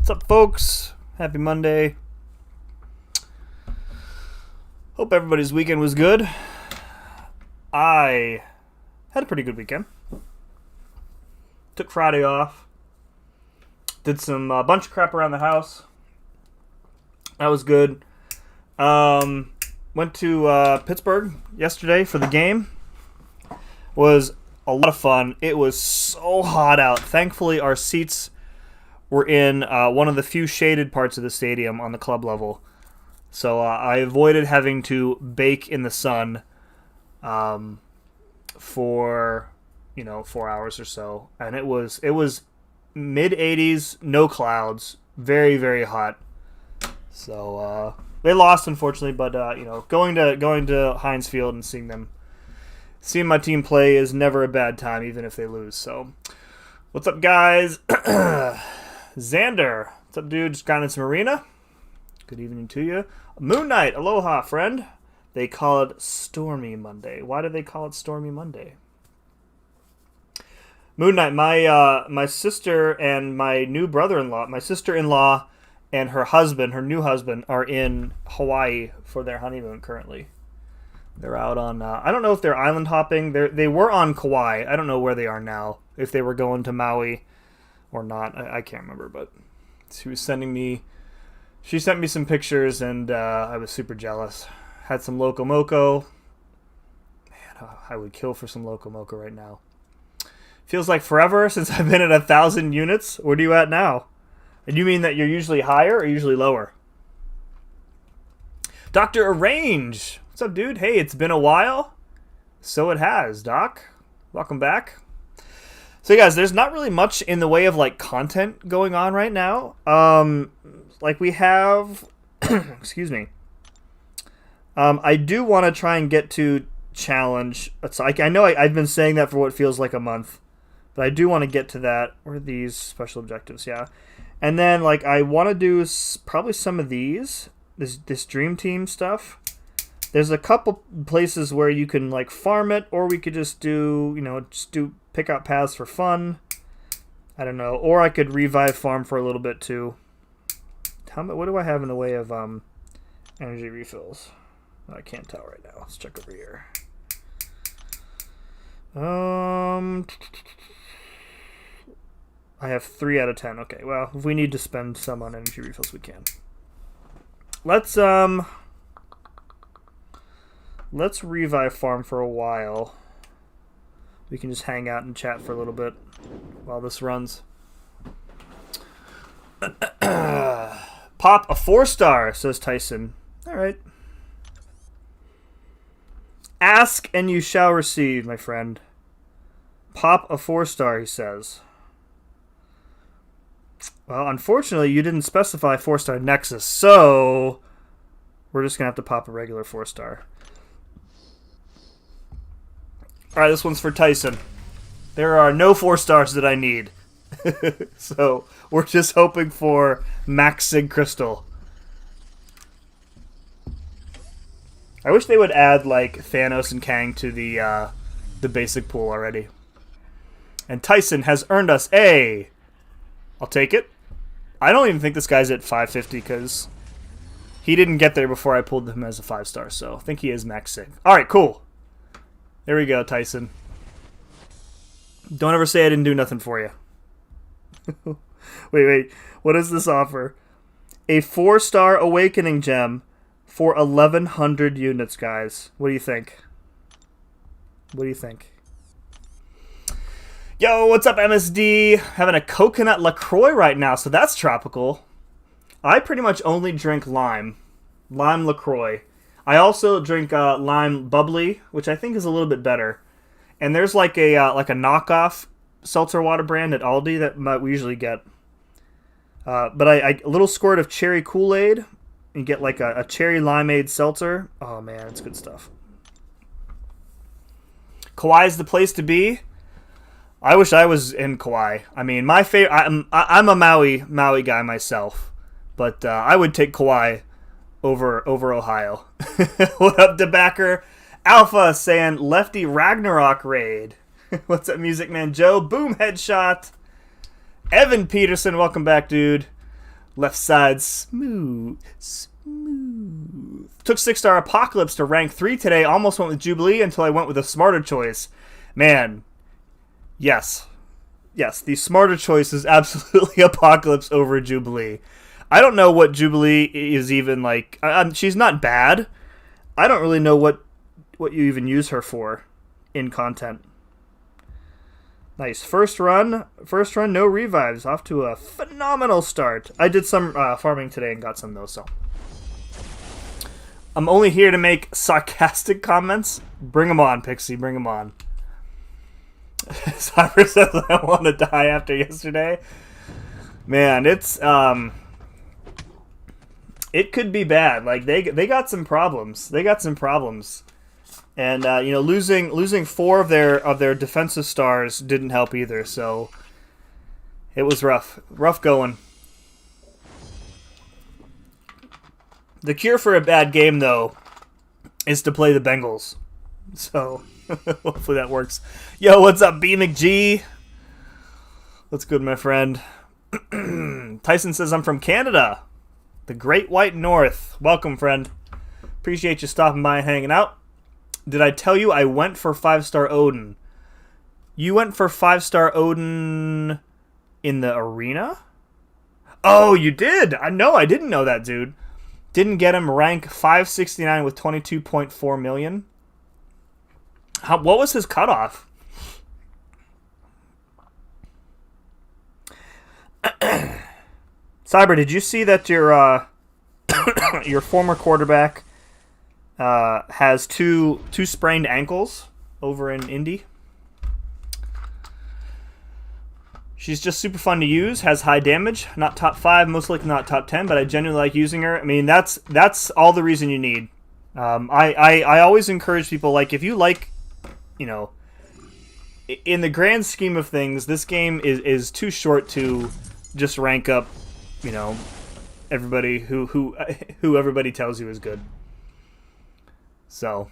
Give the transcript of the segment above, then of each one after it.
What's up, folks? Happy Monday. Hope everybody's weekend was good. I had a pretty good weekend. Took Friday off. Did some bunch of crap around the house. That was good. Went to Pittsburgh yesterday for the game. Was a lot of fun. It was so hot out. Thankfully, our seats were in one of the few shaded parts of the stadium on the club level. So I avoided having to bake in the sun for 4 hours or so. And it was mid 80s, no clouds, very, very hot. So they lost, unfortunately, but going to Heinz Field and seeing my team play is never a bad time, even if they lose. So, what's up, guys? Xander, what's up, dude? Just got in some arena. Good evening to you. Moon Knight, aloha, friend. They call it Stormy Monday. Why do they call it Stormy Monday? Moon Knight, my sister and my new brother-in-law, my sister-in-law and her new husband, are in Hawaii for their honeymoon currently. They're out on, I don't know if they're island hopping. They were on Kauai. I don't know where they are now, if they were going to Maui or not. I can't remember, but she sent me some pictures, and I was super jealous. Had some Loco Moco. Man, I would kill for some Loco Moco right now. Feels like forever since I've been at 1,000 units. What are you at now? And you mean that you're usually higher or usually lower? Dr. Arrange. What's up, dude? Hey, it's been a while. So it has, Doc. Welcome back. So, guys, there's not really much in the way of, content going on right now. We have... excuse me. I do want to try and get to challenge. I know I've been saying that for what feels like a month. But I do want to get to that. What are these special objectives? Yeah. And then, I want to do probably some of these. This Dream Team stuff. There's a couple places where you can, farm it. Or we could just do, pick out paths for fun. I don't know. Or I could revive farm for a little bit, too. What do I have in the way of energy refills? I can't tell right now. Let's check over here. I have 3 out of 10. Okay, well, if we need to spend some on energy refills, we can. Let's revive farm for a while. We can just hang out and chat for a little bit while this runs. Pop a 4-star, says Tyson. All right. Ask and you shall receive, my friend. Pop a 4-star, he says. Well, unfortunately, you didn't specify 4-star Nexus, so we're just going to have to pop a regular 4-star. All right, this one's for Tyson. There are no 4-stars that I need. So we're just hoping for Max Sig Crystal. I wish they would add Thanos and Kang to the basic pool already. And Tyson has earned us a... I'll take it. I don't even think this guy's at 550 because he didn't get there before I pulled him as a 5-star. So I think he is Max Sig. All right, cool. There we go, Tyson. Don't ever say I didn't do nothing for you. Wait. What does this offer? A 4-star Awakening Gem for 1,100 units, guys. What do you think? Yo, what's up, MSD? Having a coconut LaCroix right now, so that's tropical. I pretty much only drink lime LaCroix. I also drink lime bubbly, which I think is a little bit better. And there's a knockoff seltzer water brand at Aldi that we usually get. But a little squirt of cherry Kool-Aid, and get a cherry limeade seltzer. Oh man, it's good stuff. Kauai's the place to be. I wish I was in Kauai. I mean, my favorite. I'm a Maui guy myself, but I would take Kauai over Ohio. What up, DeBacker? Alpha saying Lefty Ragnarok raid. What's up, Music Man Joe? Boom headshot. Evan Peterson, welcome back, dude. Left side smooth. Smooth. Took 6-star Apocalypse to rank 3 today. Almost went with Jubilee until I went with a smarter choice. Man. Yes. Yes, the smarter choice is absolutely Apocalypse over Jubilee. I don't know what Jubilee is even like. She's not bad. I don't really know what you even use her for in content. Nice. First run, no revives. Off to a phenomenal start. I did some farming today and got some, though, so. I'm only here to make sarcastic comments. Bring them on, Pixie. Bring them on. Cyber says I want to die after yesterday. Man, it's it could be bad. Like they got some problems. They got some problems, and losing 4 of their defensive stars didn't help either. So it was rough going. The cure for a bad game, though, is to play the Bengals. So hopefully that works. Yo, what's up, B McG? What's good, my friend? Tyson says I'm from Canada, the Great White North. Welcome, friend. Appreciate you stopping by and hanging out. Did I tell you I went for 5-star Odin? You went for 5-star Odin in the arena? Oh, you did? I didn't know that, dude. Didn't get him rank 569 with 22.4 million. What was his cutoff? Cyber, did you see that your your former quarterback has two sprained ankles over in Indy? She's just super fun to use, has high damage, not top 5, most likely not top 10, but I genuinely like using her. I mean, that's all the reason you need. I always encourage people, like, if you like, in the grand scheme of things, this game is too short to just rank up, everybody who everybody tells you is good. So,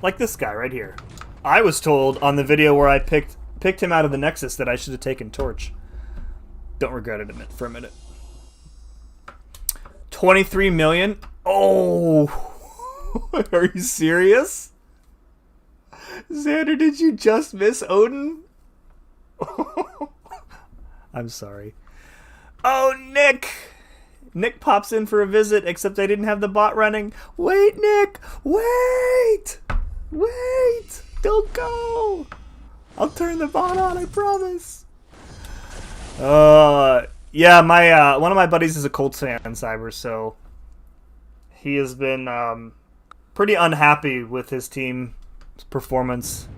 like this guy right here. I was told on the video where I picked him out of the Nexus that I should have taken Torch. Don't regret it for a minute. 23 million? Oh, are you serious? Xander, did you just miss Odin? I'm sorry. Oh, Nick! Nick pops in for a visit, except I didn't have the bot running. Wait, Nick! Wait! Wait! Don't go! I'll turn the bot on, I promise. Yeah, my one of my buddies is a Colts fan, Cyber, so he has been pretty unhappy with his team's performance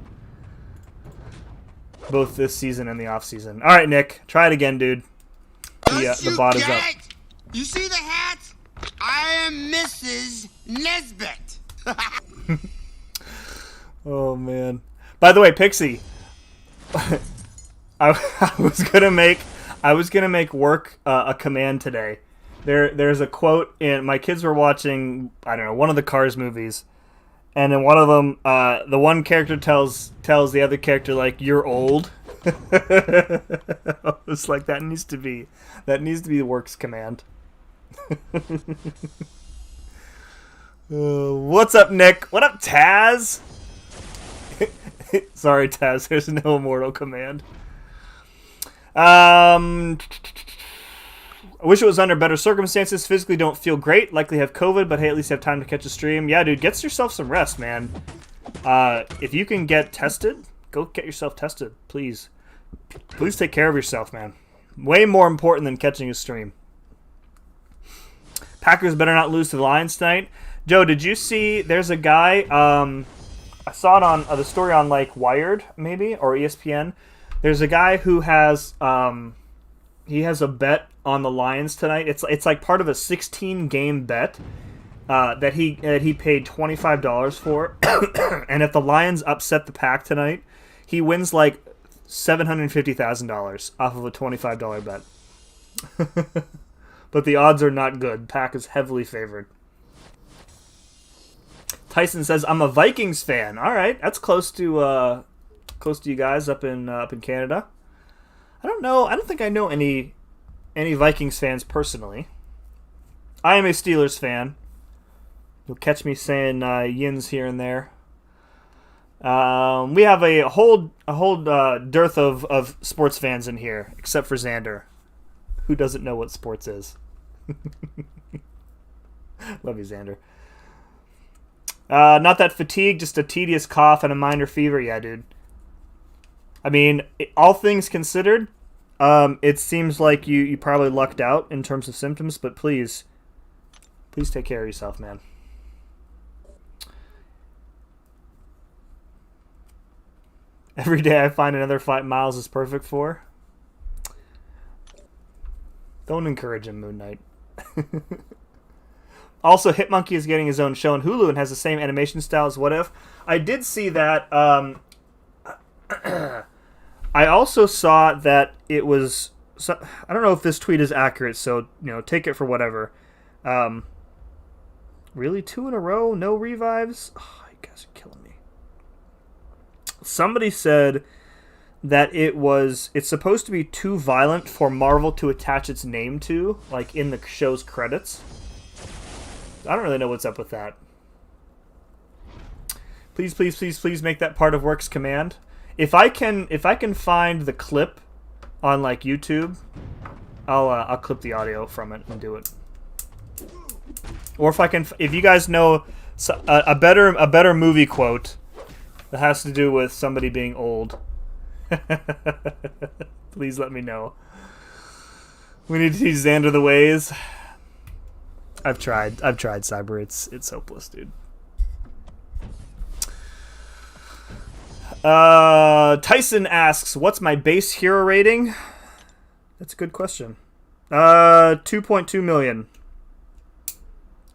both this season and the offseason. All right, Nick, try it again, dude. The bot is up. You see the hat? I am Mrs. Nesbit. Oh man! By the way, Pixie, I was gonna make work a command today. There's a quote in my kids were watching, I don't know, one of the Cars movies, and in one of them, the one character tells the other character, like, "You're old." It's like that needs to be the works command. What's up, Nick? What up, Taz? Sorry, Taz. There's no immortal command. I wish it was under better circumstances. Physically don't feel great. Likely have COVID, but hey, at least have time to catch a stream. Yeah, dude, get yourself some rest, man. If you can get tested, go get yourself tested, please. Please take care of yourself, man. Way more important than catching a stream. Packers better not lose to the Lions tonight. Joe, did you see there's a guy, I saw it on the story on like Wired, maybe, or ESPN. There's a guy who has he has a bet on the Lions tonight. It's like part of a 16-game bet that he paid $25 for. And if the Lions upset the Pack tonight, he wins like $750,000 off of a $25 bet. But the odds are not good. Pack is heavily favored. Tyson says, "I'm a Vikings fan." All right, that's close to you guys up in Canada. I don't know. I don't think I know any Vikings fans personally. I am a Steelers fan. You'll catch me saying yins here and there. We have a whole dearth of sports fans in here, except for Xander, who doesn't know what sports is. Love you, Xander. Not that fatigue, just a tedious cough and a minor fever. Yeah, dude. I mean, all things considered, it seems like you probably lucked out in terms of symptoms, but please take care of yourself, man. Every day I find another fight Miles is perfect for. Don't encourage him, Moon Knight. Also, Hitmonkey is getting his own show on Hulu and has the same animation style as What If. I did see that. I also saw that it was... I don't know if this tweet is accurate, so take it for whatever. Really? 2 in a row? No revives? Oh, you guys are killing me. Somebody said that it's supposed to be too violent for Marvel to attach its name to, like in the show's credits. I don't really know what's up with that. Please make that part of Works command. If I can find the clip on like YouTube, I'll clip the audio from it and do it. Or if you guys know a better movie quote that has to do with somebody being old, please let me know. We need to teach Xander the ways. I've tried, Cyber. It's hopeless, dude. Tyson asks, "What's my base hero rating?" That's a good question. 2.2 million.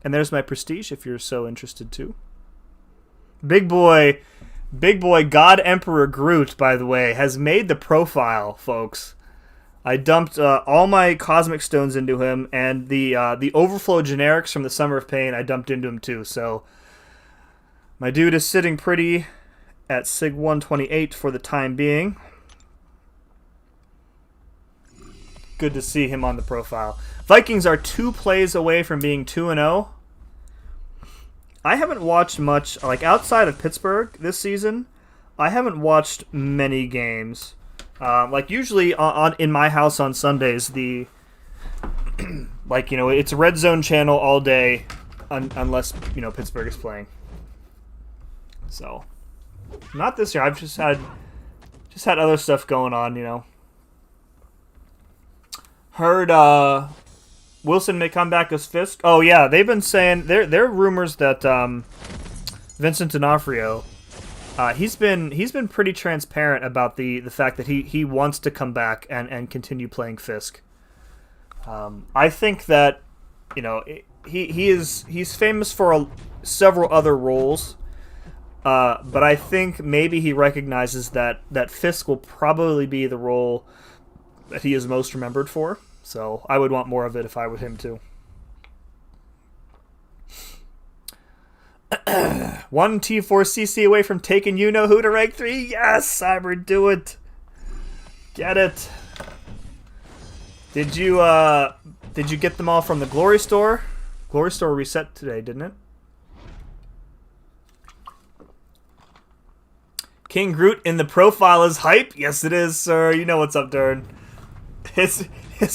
And there's my prestige, if you're so interested too. Big boy, God Emperor Groot, by the way, has made the profile, folks. I dumped all my cosmic stones into him, and the overflow generics from the Summer of Pain I dumped into him too. So my dude is sitting pretty at Sig 128 for the time being. Good to see him on the profile. Vikings are 2 plays away from being 2-0. I haven't watched much, like outside of Pittsburgh this season. I haven't watched many games. Like usually in my house on Sundays, the it's Red Zone channel all day, unless Pittsburgh is playing. So, not this year. I've just had other stuff going on. Heard Wilson may come back as Fisk. Oh yeah, they've been saying there are rumors that Vincent D'Onofrio. He's been pretty transparent about the fact that he wants to come back and continue playing Fisk. I think that he's famous for several other roles, but I think maybe he recognizes that Fisk will probably be the role that he is most remembered for. So I would want more of it if I were him too. 1 T4CC away from taking you-know-who to rank 3. Yes, Cyber, do it. Get it. Did you get them all from the Glory Store? Glory Store reset today, didn't it? King Groot in the profile is hype? Yes, it is, sir. You know what's up, Dern. His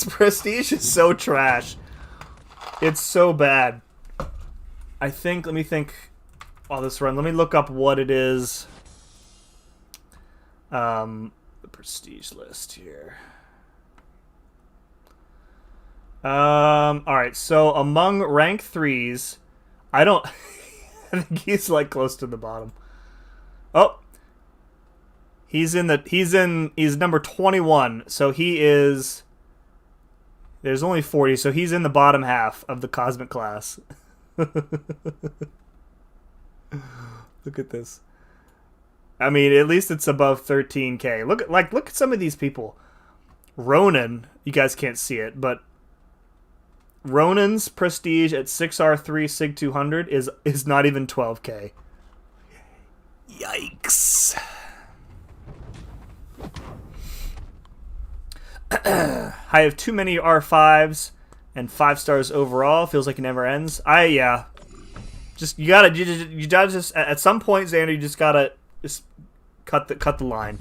prestige is so trash. It's so bad. Let me think while this run. Let me look up what it is. The prestige list here. Alright, so among rank 3s, I think he's like close to the bottom. Oh! He's number 21, so he is... There's only 40, so he's in the bottom half of the Cosmic class. Look at this. I mean, at least it's above 13k. Look at some of these people. Ronan, you guys can't see it, but Ronan's prestige at 6R3 Sig 200 is not even 12k. Yikes. I have too many R5s and 5 stars overall. Feels like it never ends. Yeah. Just you gotta just at some point, Xander, you just gotta just cut the line.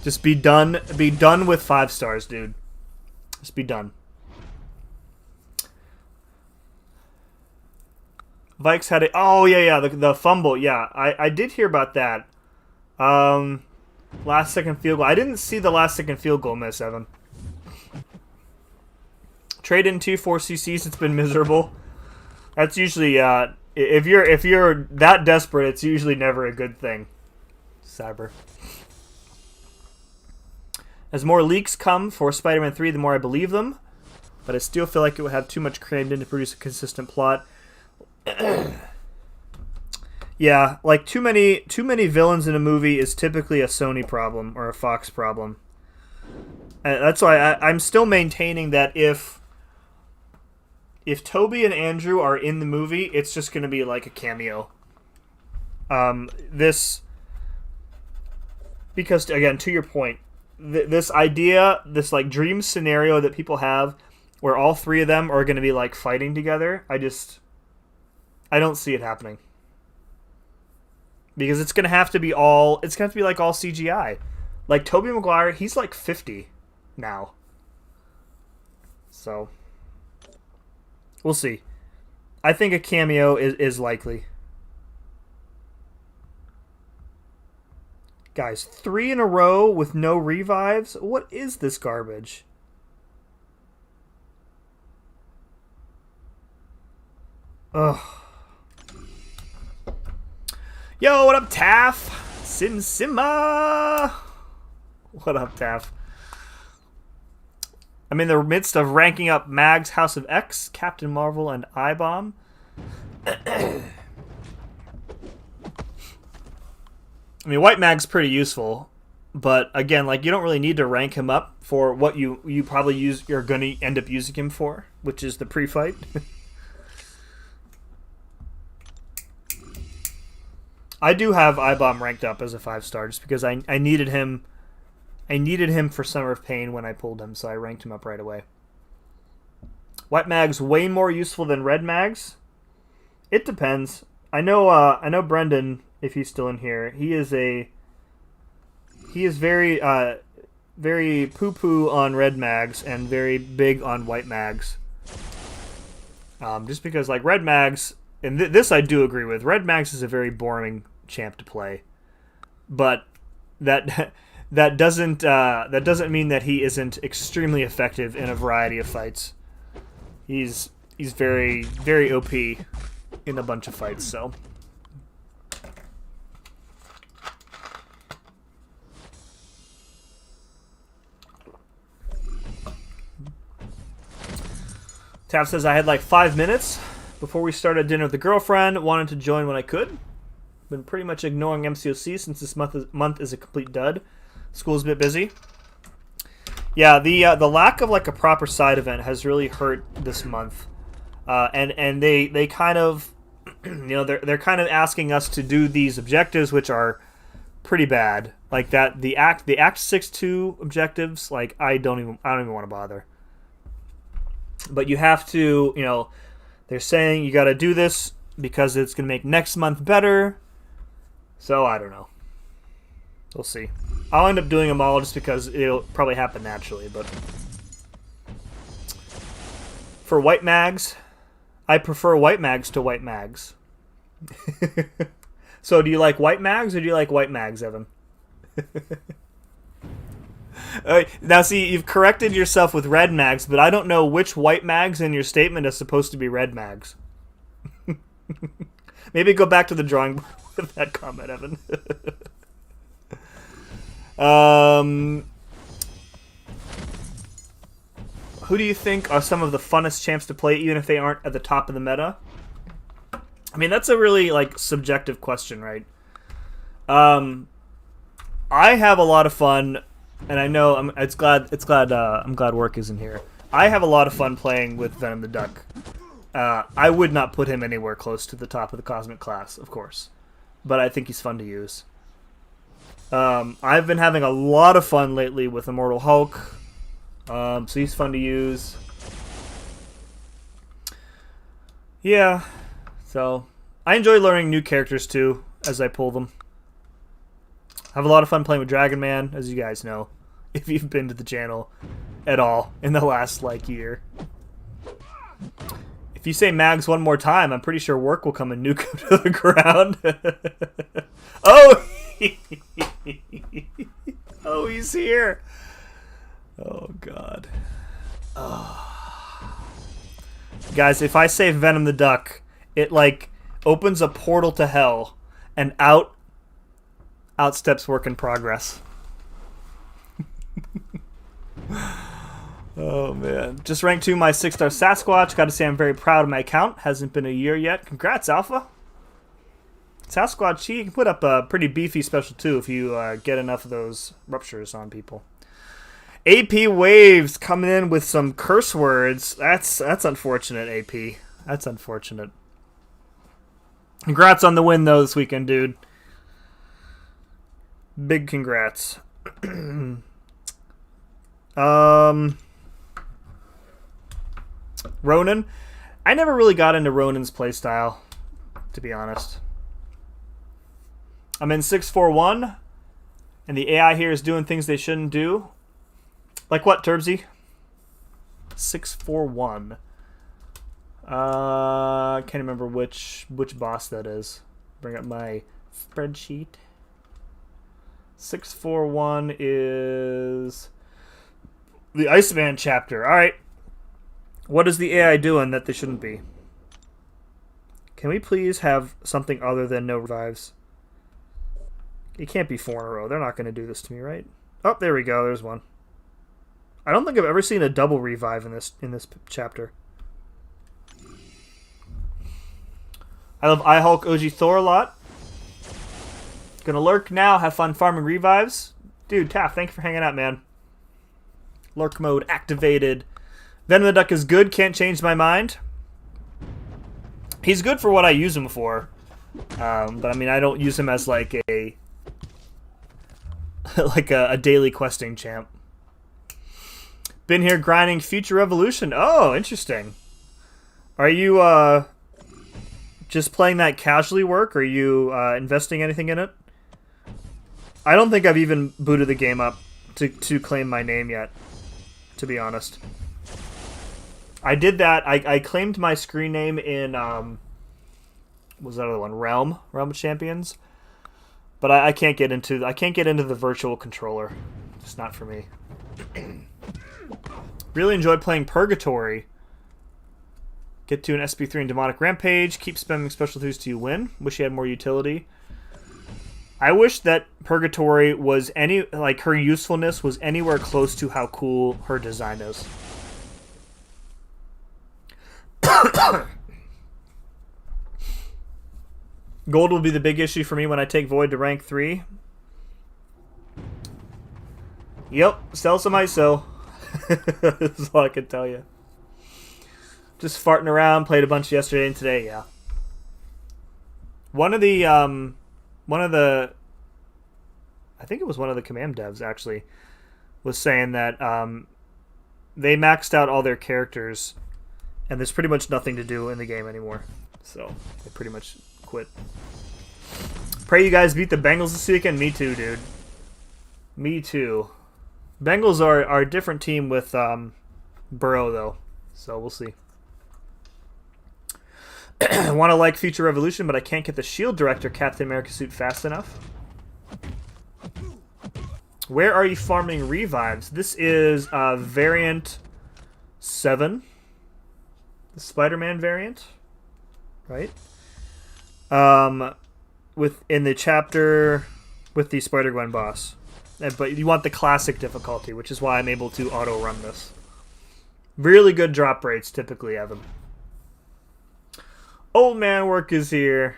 Just be done. Be done with 5 stars, dude. Just be done. Vikes had the fumble. Yeah, I did hear about that. Last second field goal. I didn't see the last second field goal miss, Evan. Trade in 2 4CCs. It's been miserable. That's usually if you're that desperate, it's usually never a good thing. Cyber. As more leaks come for Spider-Man 3, the more I believe them, but I still feel like it would have too much crammed in to produce a consistent plot. Yeah, like too many villains in a movie is typically a Sony problem or a Fox problem. And that's why I'm still maintaining that if Toby and Andrew are in the movie, it's just going to be like a cameo. Because again, to your point, this idea, this like dream scenario that people have, where all 3 of them are going to be like fighting together, I don't see it happening. Because it's going to have to be like all CGI. Like Tobey Maguire, he's like 50 now. So we'll see. I think a cameo is likely. Guys, 3 in a row with no revives? What is this garbage? Ugh. Yo, what up, Taff? Simma! What up, Taff? I'm in the midst of ranking up Mags, House of X, Captain Marvel, and I-Bomb. I mean, White Mag's pretty useful, but again, like you don't really need to rank him up for what you probably you're going to end up using him for, which is the pre-fight. I do have I-Bomb ranked up as a 5-star just because I needed him. I needed him for Summer of Pain when I pulled him, so I ranked him up right away. White Mag's way more useful than Red Mag's. It depends. I know Brendan, if he's still in here. He is very very poo-poo on Red Mags and very big on White Mags. Just because like Red Mags, and this I do agree with. Red Mags is a very boring champ to play, but that doesn't mean that he isn't extremely effective in a variety of fights. He's very very OP in a bunch of fights. So. Tav says, I had like 5 minutes before we started dinner with the girlfriend. Wanted to join when I could. Been pretty much ignoring MCOC since this month is a complete dud. School's a bit busy. Yeah, the lack of like a proper side event has really hurt this month. And they kind of, they're kind of asking us to do these objectives, which are pretty bad. Like that, the Act 6-2 objectives, like I don't even want to bother. But you have to, they're saying you got to do this because it's going to make next month better. So I don't know. We'll see. I'll end up doing them all just because it'll probably happen naturally. But for White Mags, I prefer White Mags to White Mags. So do you like White Mags or do you like White Mags, Evan? Now, see, you've corrected yourself with Red Mags, but I don't know which White Mags in your statement is supposed to be Red Mags. Maybe go back to the drawing board with that comment, Evan. Who do you think are some of the funnest champs to play, even if they aren't at the top of the meta? I mean, that's a really like subjective question, right? I have a lot of fun. And I know I'm glad Work isn't here. I have a lot of fun playing with Venom the Duck. I would not put him anywhere close to the top of the Cosmic class, of course, but I think he's fun to use. I've been having a lot of fun lately with Immortal Hulk, So he's fun to use. Yeah, so I enjoy learning new characters too as I pull them. I have a lot of fun playing with Dragon Man, as you guys know, if you've been to the channel at all in the last like year. If you say Mags one more time, I'm pretty sure work will come and nuke him to the ground. Oh! Oh, he's here. Oh, God. Oh. Guys, if I say Venom the Duck, it, like, opens a portal to hell, and out steps work in progress. Oh, man. Just ranked 2 my 6-star Sasquatch. Gotta say I'm very proud of my account. Hasn't been a year yet. Congrats, Alpha. Sasquatch, he can put up a pretty beefy special, too, if you get enough of those ruptures on people. AP Waves coming in with some curse words. That's unfortunate, AP. That's unfortunate. Congrats on the win, though, this weekend, dude. Big congrats. Ronan. I never really got into Ronan's playstyle, to be honest. I'm in 641, and the AI here is doing things they shouldn't do. Like what, Turbsy? 641. I can't remember which boss that is. Bring up my spreadsheet. 641 is the Iceman chapter. All right. What is the AI doing that they shouldn't be? Can we please have something other than no revives? It can't be 4 in a row. They're not going to do this to me, right? Oh, there we go. There's one. I don't think I've ever seen a double revive in this chapter. I love iHulk OG Thor a lot. Gonna lurk now. Have fun farming revives. Dude, Taff, thank you for hanging out, man. Lurk mode activated. Venom the Duck is good. Can't change my mind. He's good for what I use him for. But I mean, I don't use him as like a daily questing champ. Been here grinding Future Revolution. Oh, interesting. Are you just playing that casually work? Or are you investing anything in it? I don't think I've even booted the game up to claim my name yet, to be honest. I did that. I claimed my screen name in what was that other one? Realm of Champions. But I can't get into the virtual controller. It's not for me. Really enjoyed playing Purgatory. Get to an SP3 and Demonic Rampage. Keep spamming special twos till you win. Wish you had more utility. I wish that Purgatory was her usefulness was anywhere close to how cool her design is. Gold will be the big issue for me when I take Void to rank 3. Yep, sell some ISO. That's all I can tell you. Just farting around, played a bunch yesterday and today, yeah. One of the I think it was one of the command devs actually was saying that they maxed out all their characters and there's pretty much nothing to do in the game anymore. So they pretty much quit. Pray you guys beat the Bengals this weekend. Me too, dude. Me too. Bengals are a different team with Burrow, though. So we'll see. I want to like Future Revolution, but I can't get the Shield Director Captain America suit fast enough. Where are you farming revives? This is variant 7. The Spider-Man variant. Right? In the chapter with the Spider-Gwen boss. But you want the classic difficulty, which is why I'm able to auto-run this. Really good drop rates, typically, Evan. Old man work is here.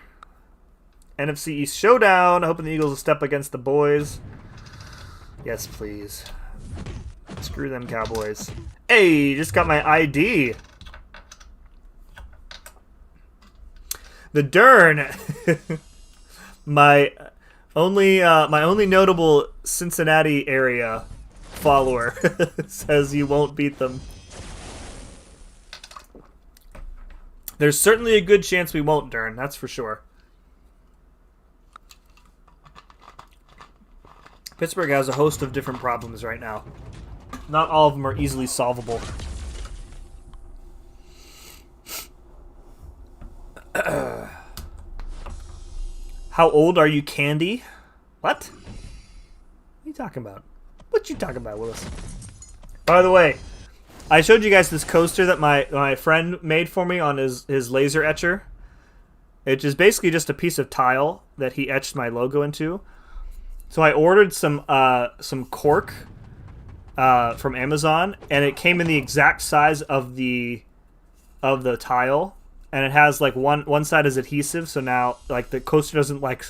NFC East Showdown. Hoping the Eagles will step against the boys. Yes, please. Screw them Cowboys. Hey, just got my ID. The Dern. my only notable Cincinnati area follower says you won't beat them. There's certainly a good chance we won't, Dern. That's for sure. Pittsburgh has a host of different problems right now. Not all of them are easily solvable. How old are you, Candy? What? What are you talking about? What you talking about, Willis? By the way, I showed you guys this coaster that my friend made for me on his laser etcher. It's just basically just a piece of tile that he etched my logo into. So I ordered some cork from Amazon, and it came in the exact size of the tile, and it has like one side is adhesive, so now like the coaster doesn't like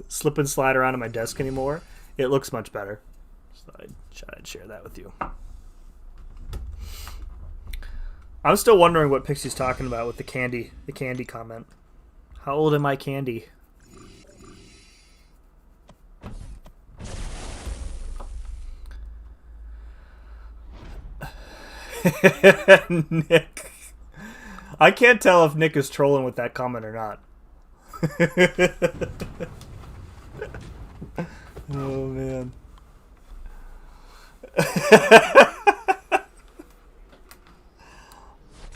slip and slide around on my desk anymore. It looks much better. So I'd share that with you. I'm still wondering what Pixie's talking about with the candy comment. How old am I, Candy? Nick. I can't tell if Nick is trolling with that comment or not. Oh, man.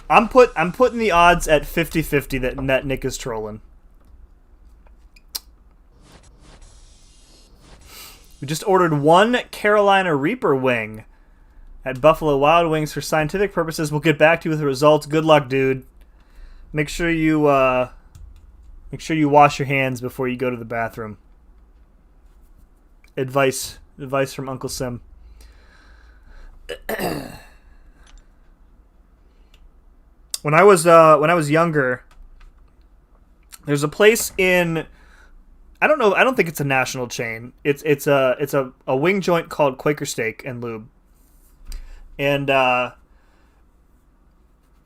I'm putting the odds at 50-50 that Nick is trolling. We just ordered one Carolina Reaper wing at Buffalo Wild Wings for scientific purposes. We'll get back to you with the results. Good luck, dude. Make sure you wash your hands before you go to the bathroom. Advice from Uncle Sim. When I was younger, there's a place in, I don't think it's a national chain. It's a wing joint called Quaker Steak and Lube. And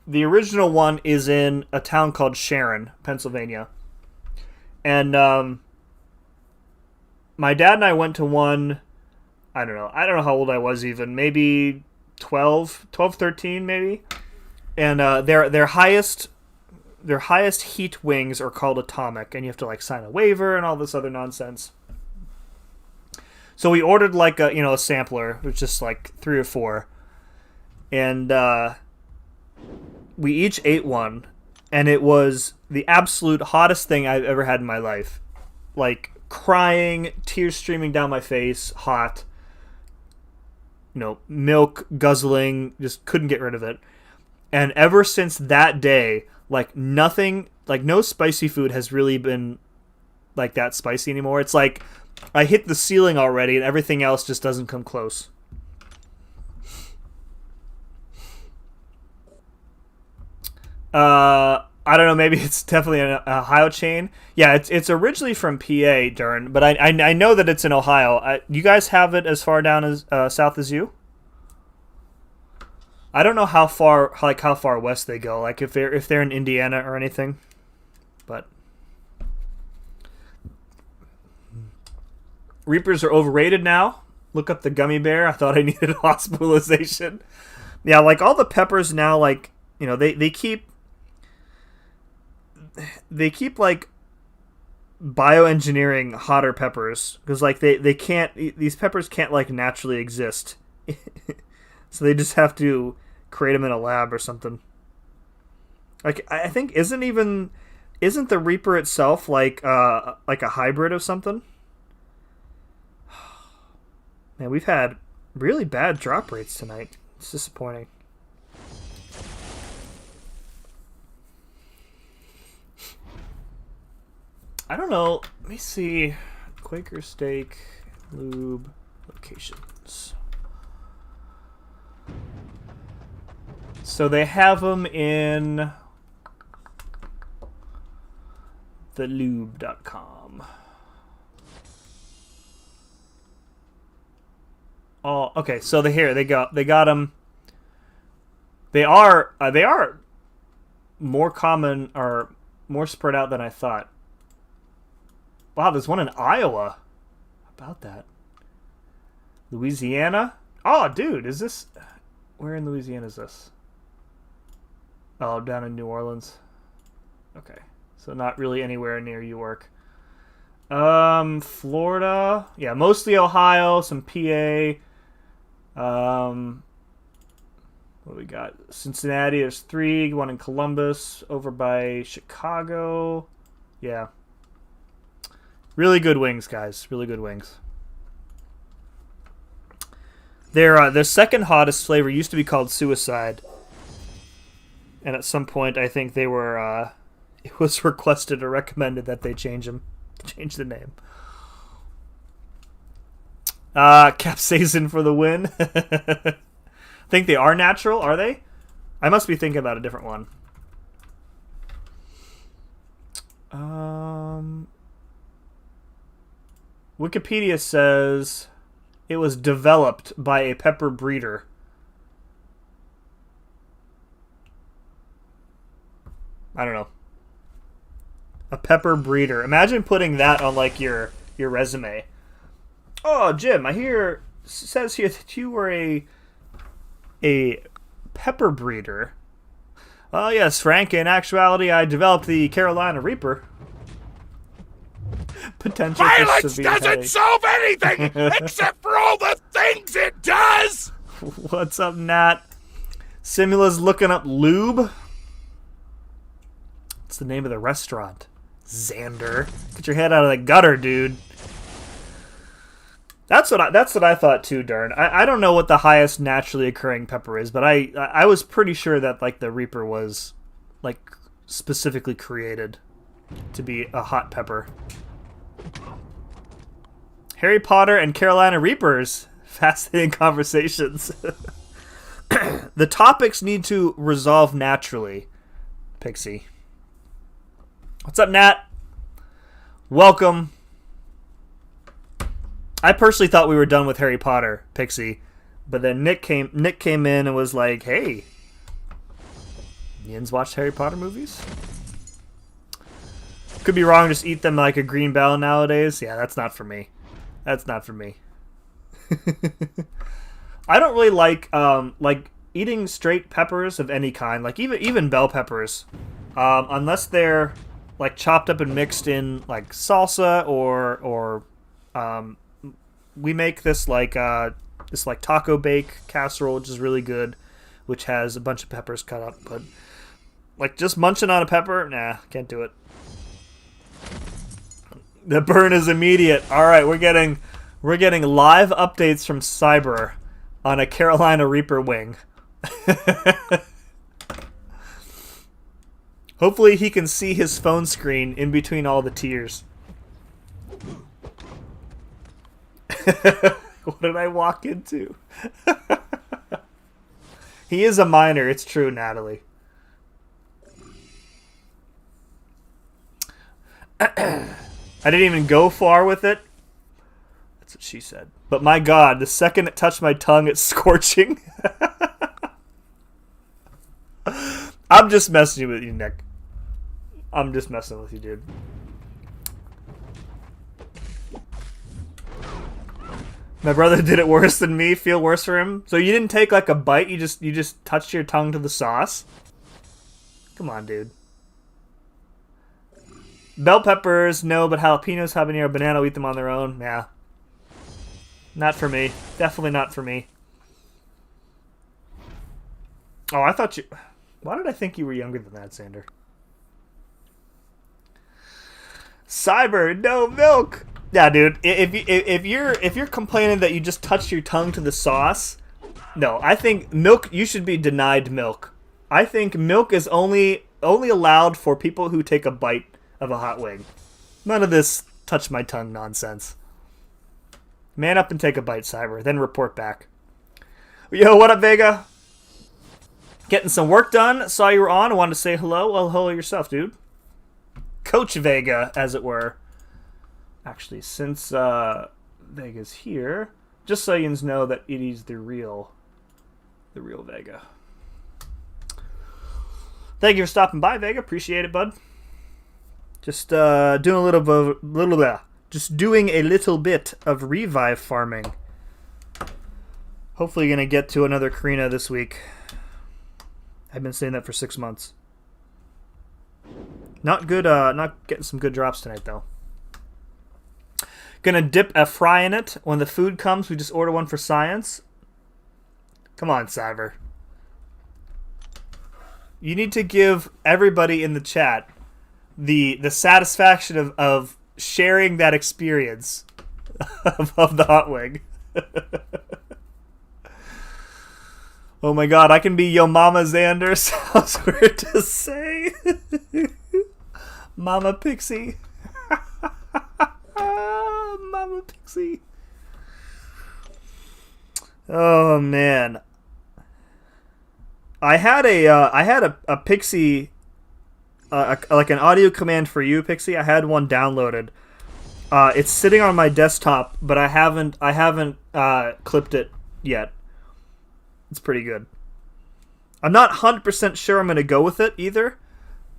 the original one is in a town called Sharon, Pennsylvania. And my dad and I went to one, I don't know how old I was even, maybe 12, 13 maybe. And their highest heat wings are called atomic, and you have to like sign a waiver and all this other nonsense. So we ordered like a sampler, which is just like 3 or 4, and we each ate one, and it was the absolute hottest thing I've ever had in my life. Like crying, tears streaming down my face, hot. Milk guzzling, just couldn't get rid of it. And ever since that day, like nothing, like no spicy food has really been like that spicy anymore. It's like I hit the ceiling already and everything else just doesn't come close. I don't know, maybe it's definitely an Ohio chain. Yeah, it's originally from PA, Dern, but I know that it's in Ohio. You guys have it as far down as south as you? I don't know how far west they go, like if they're in Indiana or anything, but Reapers are overrated now. Look up the gummy bear. I thought I needed hospitalization. Yeah, like all the peppers now, like they keep like bioengineering hotter peppers because like they can't, these peppers can't like naturally exist. So they just have to create them in a lab or something. Like I think isn't the Reaper itself like a hybrid of something? Man, we've had really bad drop rates tonight. It's disappointing. I don't know. Let me see. Quaker Steak Lube locations. So they have them in thelube.com. Oh, okay. So they got them. They are more common or more spread out than I thought. Wow, there's one in Iowa. How about that? Louisiana. Oh, dude, is this... Where in Louisiana is this? Oh, down in New Orleans. Okay. So not really anywhere near York. Florida. Yeah, mostly Ohio, some PA. What do we got? Cincinnati, there's 3. One in Columbus, over by Chicago. Yeah. Really good wings, guys. Really good wings. Their second hottest flavor used to be called Suicide. And at some point, I think they were... it was requested or recommended that they change the name. Capsaicin for the win. Think they are natural, are they? I must be thinking about a different one. Wikipedia says it was developed by a pepper breeder. I don't know. A pepper breeder. Imagine putting that on like your resume. Oh, Jim, I hear says here that you were a pepper breeder. Oh yes, Frank. In actuality, I developed the Carolina Reaper. Potential Violence doesn't solve anything except for all the things it does. What's up, Nat? Simula's looking up lube. What's the name of the restaurant? Xander. Get your head out of the gutter, dude. That's what I thought too, Dern. I don't know what the highest naturally occurring pepper is, but I was pretty sure that like the Reaper was like specifically created to be a hot pepper. Harry Potter and Carolina Reapers. Fascinating conversations. The topics need to resolve naturally, Pixie. What's up, Nat? Welcome. I personally thought we were done with Harry Potter, Pixie, but then Nick came in and was like, "Hey, Yin's watched Harry Potter movies? Could be wrong. Just eat them like a green bell nowadays. Yeah, that's not for me. That's not for me. I don't really like eating straight peppers of any kind, like even bell peppers, unless they're like chopped up and mixed in like salsa or we make this taco bake casserole, which is really good, which has a bunch of peppers cut up. But like just munching on a pepper, nah, can't do it. The burn is immediate. All right, we're getting live updates from Cyber on a Carolina Reaper wing. Hopefully he can see his phone screen in between all the tears. What did I walk into? He is a minor. It's true, Natalie. I didn't even go far with it. That's what she said. But my God, the second it touched my tongue, it's scorching. I'm just messing with you, Nick. I'm just messing with you, dude. My brother did it worse than me. Feel worse for him. So you didn't take like a bite. You just touched your tongue to the sauce. Come on, dude. Bell peppers, no, but jalapenos, habanero, banana, I'll eat them on their own. Yeah. Not for me. Definitely not for me. Oh, I thought you... Why did I think you were younger than that, Sander? Cyber, no milk! Yeah, dude, if you're complaining that you just touched your tongue to the sauce, no, I think milk, you should be denied milk. I think milk is only allowed for people who take a bite of a hot wing. None of this touch my tongue nonsense. Man up and take a bite, Cyber, then report back. Yo, what up, Vega? Getting some work done. Saw you were on. I wanted to say hello. Well, hello yourself, dude. Coach Vega, as it were. Actually, since Vega's here, just so you know that it is the real Vega. Thank you for stopping by, Vega. Appreciate it, bud. Just doing a little bit of revive farming. Hopefully going to get to another Karina this week. I've been saying that for 6 months. Not good, not getting some good drops tonight, though. Gonna dip a fry in it. When the food comes, we just order one for science. Come on, Cyber. You need to give everybody in the chat the satisfaction of sharing that experience of the hot wing. Oh my god, I can be yo mama Xander. Sounds weird to say. Mama Pixie. Mama Pixie. Oh man. I had a Pixie, like an audio command for you, Pixie. I had one downloaded. It's sitting on my desktop, but I haven't clipped it yet. It's pretty good. I'm not 100% sure I'm gonna go with it either,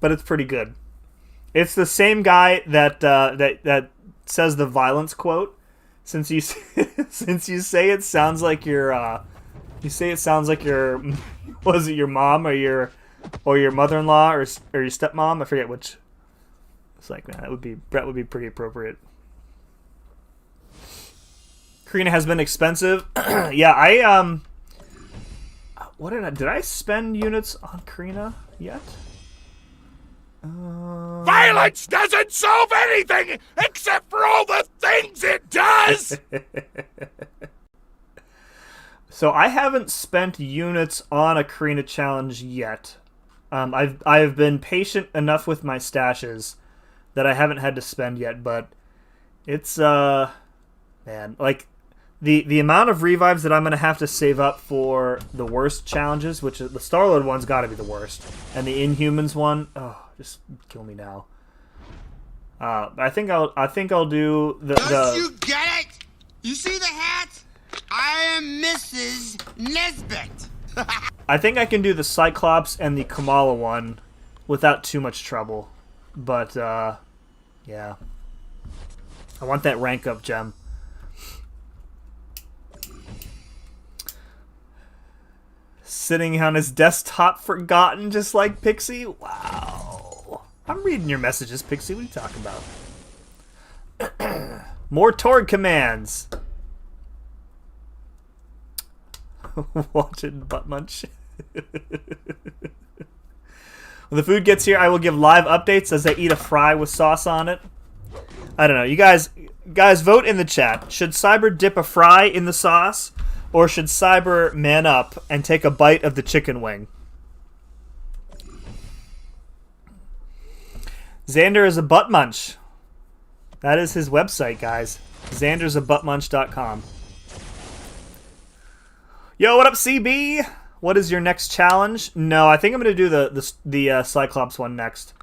but it's pretty good. It's the same guy that says the violence quote. Since you say it sounds like your was it your mom or your mother-in-law or your stepmom? I forget which. It's like, man, Brett would be pretty appropriate. Karina has been expensive. Yeah, did I spend units on Karina yet? Violence doesn't solve anything except for all the things it does! So I haven't spent units on a Karina challenge yet. I've been patient enough with my stashes that I haven't had to spend yet, but it's man, like the amount of revives that I'm gonna have to save up for the worst challenges, which is the Star-Lord one's got to be the worst, and the Inhumans one, oh, just kill me now. I think I'll do the. Don't you get it? You see the hat? I am Mrs. Nesbit. I think I can do the Cyclops and the Kamala one without too much trouble, but yeah, I want that rank up gem. Sitting on his desktop, forgotten, just like Pixie. Wow, I'm reading your messages, Pixie. What are you talking about? More Torg commands. Watching butt munch. When the food gets here, I will give live updates as I eat a fry with sauce on it. I don't know. You guys vote in the chat. Should Cyber dip a fry in the sauce, or should Cyber man up and take a bite of the chicken wing? Xander is a butt munch. That is his website, guys. Xander'sAbuttmunch.com. Yo, what up, CB? What is your next challenge? No, I think I'm going to do the Cyclops one next.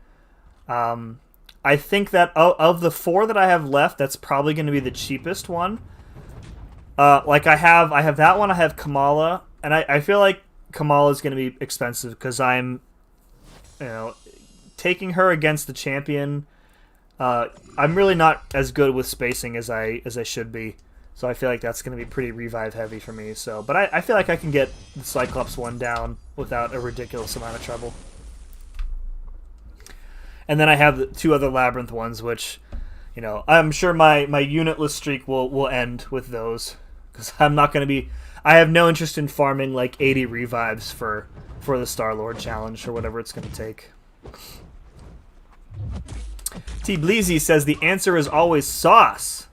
I think that of the 4 that I have left, that's probably going to be the cheapest one. Like I have that one. I have Kamala, and I feel like Kamala is going to be expensive because I'm, taking her against the champion. I'm really not as good with spacing as I should be. So I feel like that's going to be pretty revive heavy for me. So, but I feel like I can get the Cyclops one down without a ridiculous amount of trouble. And then I have the 2 other Labyrinth ones, which, I'm sure my unitless streak will end with those, because I'm not going to be. I have no interest in farming like 80 revives for the Star-Lord challenge or whatever it's going to take. T. Bleezy says the answer is always sauce.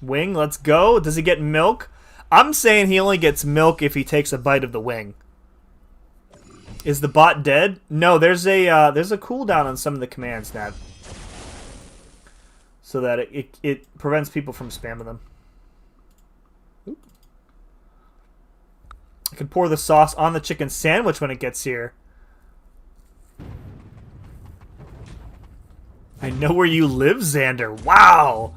Wing, let's go. Does he get milk? I'm saying he only gets milk if he takes a bite of the wing. Is the bot dead? No, there's a cooldown on some of the commands now, so that it prevents people from spamming them. Oop. I can pour the sauce on the chicken sandwich when it gets here. I know where you live, Xander. Wow.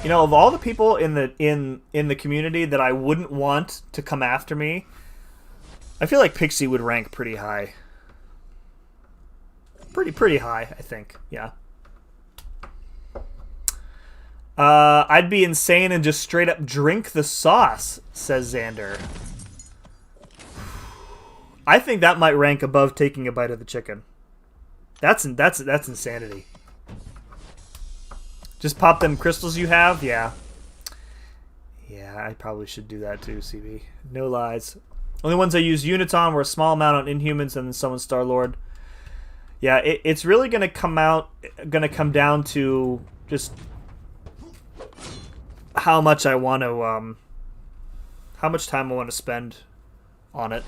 Of all the people in the community that I wouldn't want to come after me, I feel like Pixie would rank pretty high. Pretty high, I think. Yeah. I'd be insane and just straight up drink the sauce, says Xander. I think that might rank above taking a bite of the chicken. That's insanity. Just pop them crystals you have? Yeah. Yeah, I probably should do that too, CB. No lies. Only ones I use units on were a small amount on Inhumans and then someone Star-Lord. Yeah, it's really gonna come down to just how much I want to how much time I want to spend on it.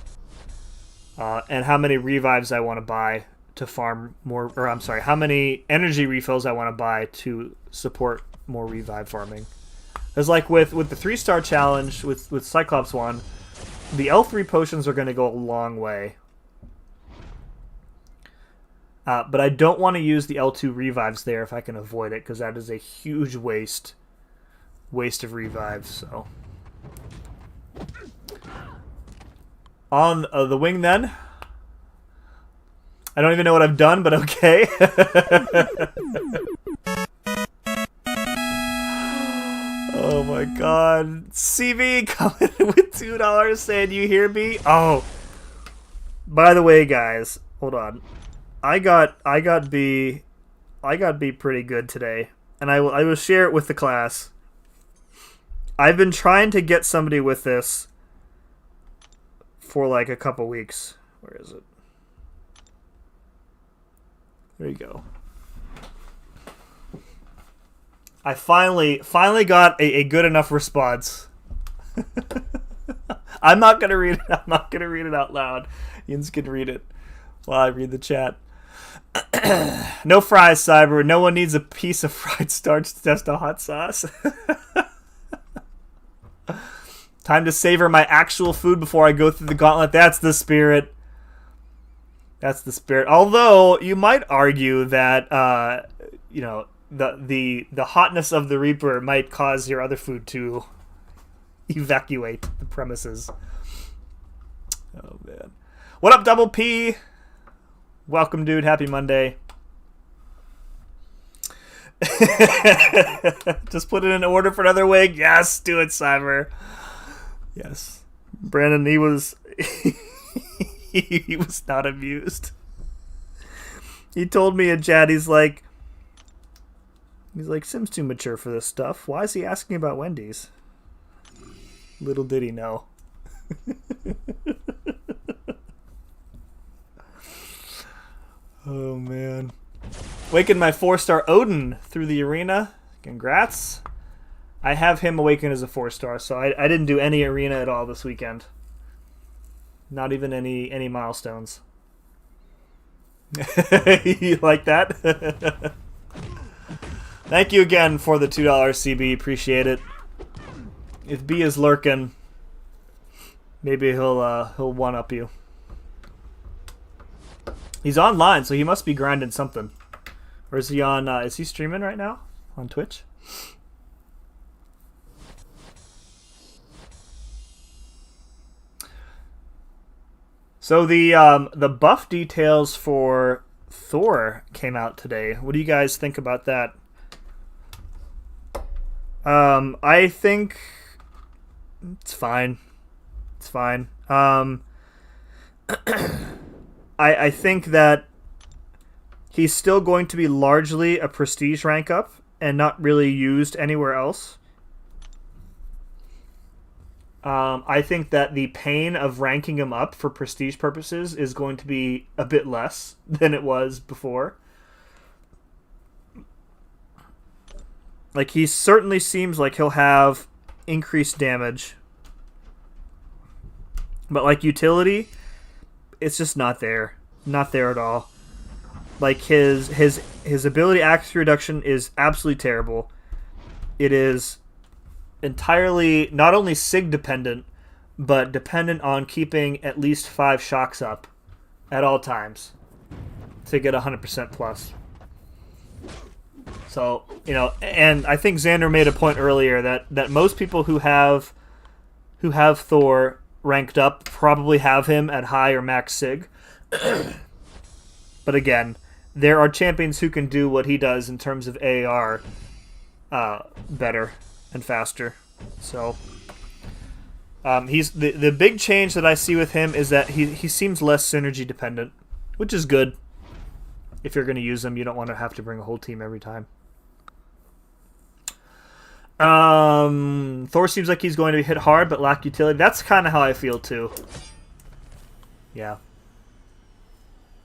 And how many revives I want to buy to farm more, or I'm sorry, how many energy refills I want to buy to support more revive farming. Because like with the 3-star challenge with Cyclops 1, the L3 potions are going to go a long way. But I don't want to use the L2 revives there if I can avoid it, because that is a huge waste of revives. So on the wing then. I don't even know what I've done, but okay. Oh my god. CV coming with $2 saying you hear me? Oh. By the way, guys, hold on. I got B pretty good today. And I will share it with the class. I've been trying to get somebody with this for like a couple weeks. Where is it? There you go. I finally got a good enough response. I'm not gonna read it. I'm not gonna read it out loud. Yins can read it while I read the chat. No fries, Cyber. No one needs a piece of fried starch to test a hot sauce. Time to savor my actual food before I go through the gauntlet. That's the spirit. That's the spirit. Although you might argue that the hotness of the Reaper might cause your other food to evacuate the premises. Oh man. What up, Double P? Welcome, dude. Happy Monday. Just put it in order for another wig. Yes, do it, Cyber. Yes. Brandon, he was he was not amused. He told me in chat, he's like, Sim's too mature for this stuff. Why is he asking about Wendy's? Little did he know. Oh, man. Awakened my 4-star Odin through the arena. Congrats. I have him awakened as a 4-star, so I didn't do any arena at all this weekend. Not even any milestones. You like that? Thank you again for the $2 CB. Appreciate it. If B is lurking, maybe he'll one-up you. He's online, so he must be grinding something. Or is he on? Is he streaming right now on Twitch? So the buff details for Thor came out today. What do you guys think about that? I think it's fine. It's fine. I think that he's still going to be largely a prestige rank up and not really used anywhere else. I think that the pain of ranking him up for prestige purposes is going to be a bit less than it was before. Like, he certainly seems like he'll have increased damage. But, like, utility, it's just not there. Not there at all. Like, his ability accuracy reduction is absolutely terrible. It is entirely not only SIG dependent, but dependent on keeping at least 5 shocks up at all times to get 100% plus. So, and I think Xander made a point earlier that most people who have Thor ranked up probably have him at high or max SIG. But again, there are champions who can do what he does in terms of AAR better and faster. So he's the big change that I see with him is that he seems less synergy dependent, which is good. If you're going to use him, you don't want to have to bring a whole team every time. Thor seems like he's going to hit hard but lack utility. That's kind of how I feel too. Yeah.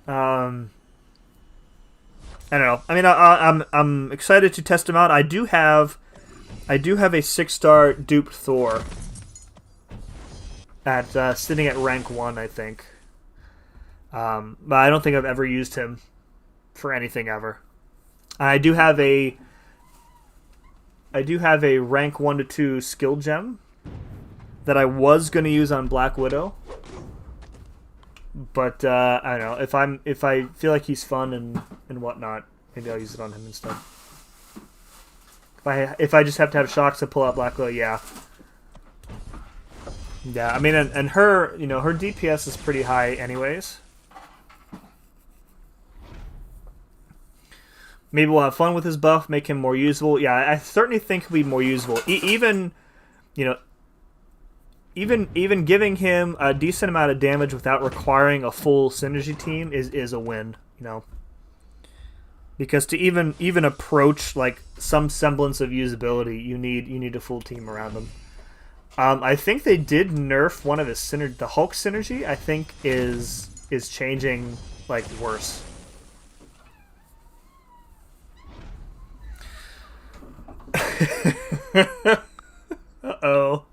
I don't know. I mean, I'm excited to test him out. I do have a 6-star duped Thor at sitting at rank 1, I think. But I don't think I've ever used him for anything ever. And I do have a rank 1 to 2 skill gem that I was going to use on Black Widow. But I don't know, if I feel like he's fun and whatnot, maybe I'll use it on him instead. If I just have to have shocks to pull out Black Widow, yeah. Yeah, I mean, and her, her DPS is pretty high anyways. Maybe we'll have fun with his buff, make him more usable. Yeah, I certainly think he'll be more usable. Even giving him a decent amount of damage without requiring a full synergy team is a win, Because to even approach like some semblance of usability, you need a full team around him. I think they did nerf one of his synergy. The Hulk synergy, I think, is changing like worse. Uh-oh.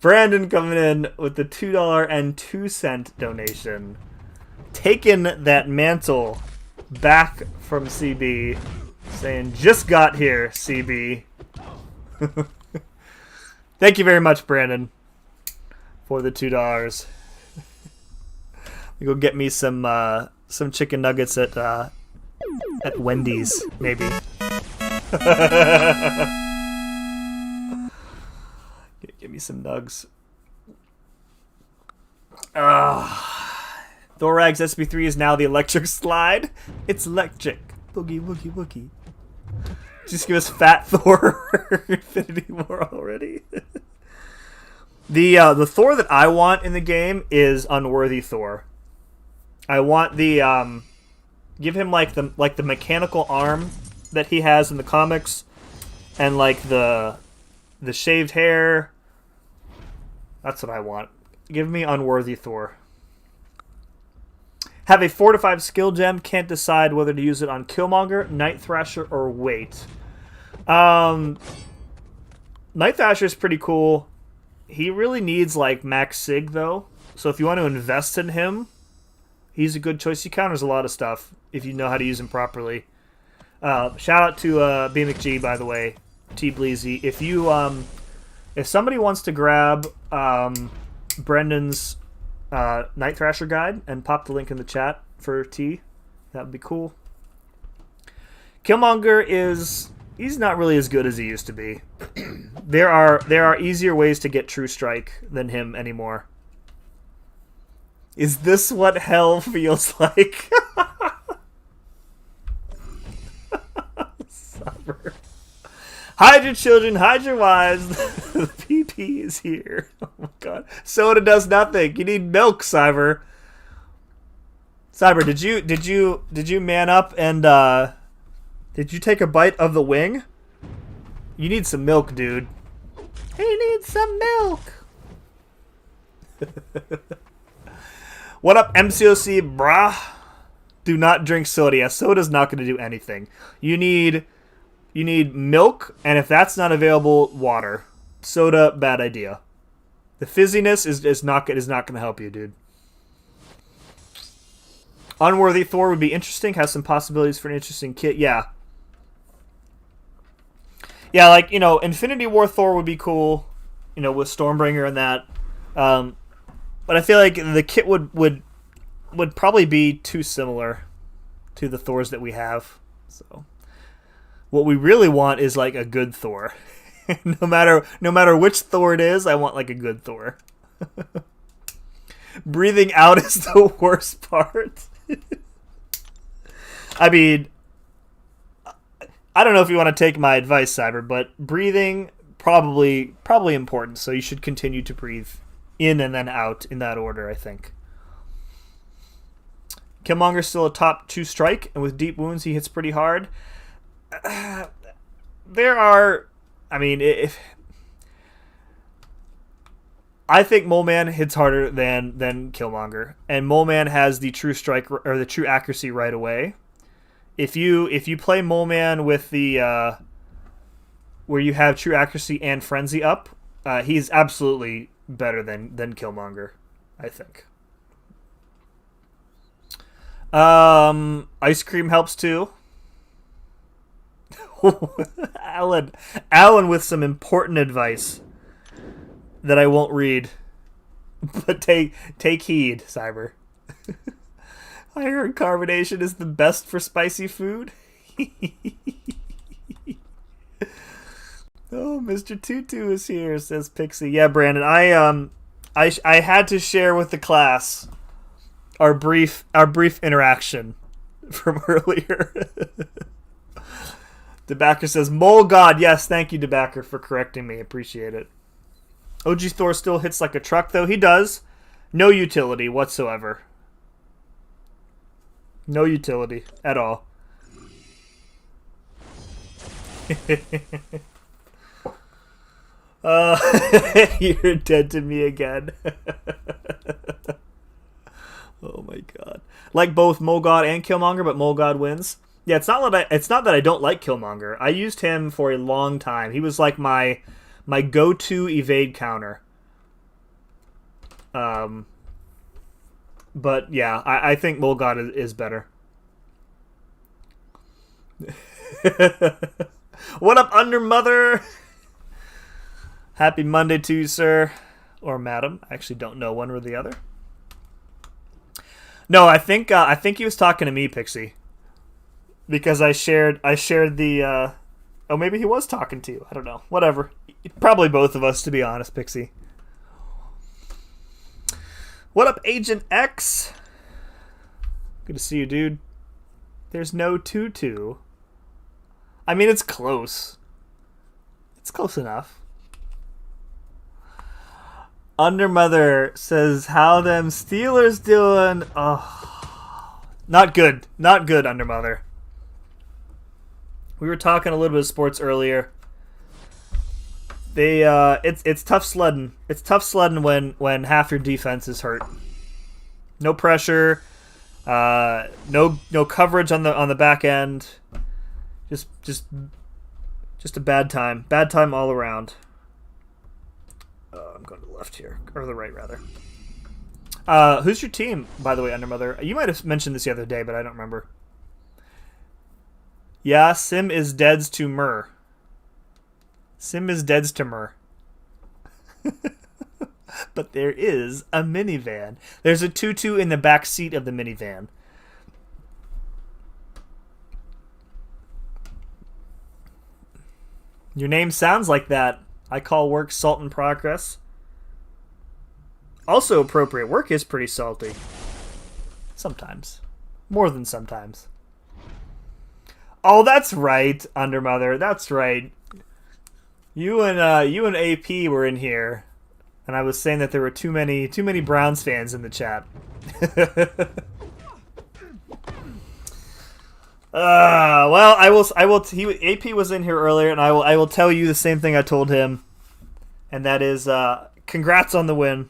Brandon coming in with the $2.02 donation. Taking that mantle back from CB. Saying, just got here, CB. Thank you very much, Brandon, for the $2. Go get me some chicken nuggets at Wendy's, maybe. Give me some nugs. Thorax SB3 is now the electric slide. It's electric. Boogie, woogie, woogie. Just give us Fat Thor Infinity War already. The Thor that I want in the game is Unworthy Thor. I want the give him like the mechanical arm that he has in the comics, and like the shaved hair. That's what I want. Give me Unworthy Thor. Have a 4 to 5 skill gem. Can't decide whether to use it on Killmonger, Night Thrasher, or Wait. Night Thrasher is pretty cool. He really needs like max sig though. So if you want to invest in him, he's a good choice. He counters a lot of stuff if you know how to use him properly. Shout out to BMcG, by the way, T Bleezy. If somebody wants to grab Brendan's Night Thrasher guide and pop the link in the chat for T, that would be cool. Killmonger he's not really as good as he used to be. There are easier ways to get True Strike than him anymore. Is this what hell feels like? Summer. Hide your children, hide your wives. The PP is here. Oh my god. Soda does nothing. You need milk, Cyber. Cyber, did you man up and did you take a bite of the wing? You need some milk, dude. He needs some milk. What up, MCOC, brah? Do not drink soda. Yeah, soda's not going to do anything. You need milk, and if that's not available, water. Soda, bad idea. The fizziness is not going to help you, dude. Unworthy Thor would be interesting. Has some possibilities for an interesting kit. Yeah. Yeah, like, Infinity War Thor would be cool, with Stormbringer and that. But I feel like the kit would probably be too similar to the Thors that we have. So what we really want is like a good Thor. no matter which Thor it is, I want like a good Thor. Breathing out is the worst part. I mean, I don't know if you want to take my advice, Cyber, but breathing probably important. So you should continue to breathe in and then out in that order, I think. Killmonger's still a top 2 strike, and with deep wounds, he hits pretty hard. There are, I mean, if I think Mole Man hits harder than Killmonger, and Mole Man has the true strike or the true accuracy right away. If you play Mole Man with the where you have true accuracy and frenzy up, he's absolutely better than Killmonger, I think. Ice cream helps too. Alan with some important advice that I won't read, but take heed, Cyber. I heard carbonation is the best for spicy food. Oh, Mr. Tutu is here, says Pixie. Yeah, Brandon, I had to share with the class our brief interaction from earlier. DeBacker says, Mole God. Yes, thank you, DeBacker, for correcting me. Appreciate it. OG Thor still hits like a truck, though. He does. No utility whatsoever. No utility at all. You're dead to me again. Oh my god. Like both Mogod and Killmonger, but Mogod wins. Yeah, it's not that I don't like Killmonger. I used him for a long time. He was like my go-to evade counter. But yeah, I think Mogod is better. What up, Undermother? Happy Monday to you, sir. Or madam. I actually don't know one or the other. No, I think he was talking to me, Pixie. Because I shared the oh, maybe he was talking to you. I don't know. Whatever. Probably both of us, to be honest, Pixie. What up, Agent X? Good to see you, dude. There's no tutu. I mean, it's close. It's close enough. Undermother says, how them Steelers doing? Oh, not good. Not good, Undermother. We were talking a little bit of sports earlier. It's tough sledding. It's tough sledding when half your defense is hurt. No pressure, no coverage on the back end. Just a bad time. Bad time all around. I'm going to the left here, or the right rather. Who's your team, by the way, Undermother? You might have mentioned this the other day, but I don't remember. Yeah, Sim is deads to Mur. Sim is deads to Mur. But there is a minivan. There's a tutu in the back seat of the minivan. Your name sounds like that. I call work salt and progress. Also appropriate. Work is pretty salty. Sometimes. More than sometimes. Oh, that's right, Undermother. That's right. You and AP were in here, and I was saying that there were too many Browns fans in the chat. Well, I will. AP was in here earlier, and I will tell you the same thing I told him, and that is, congrats on the win.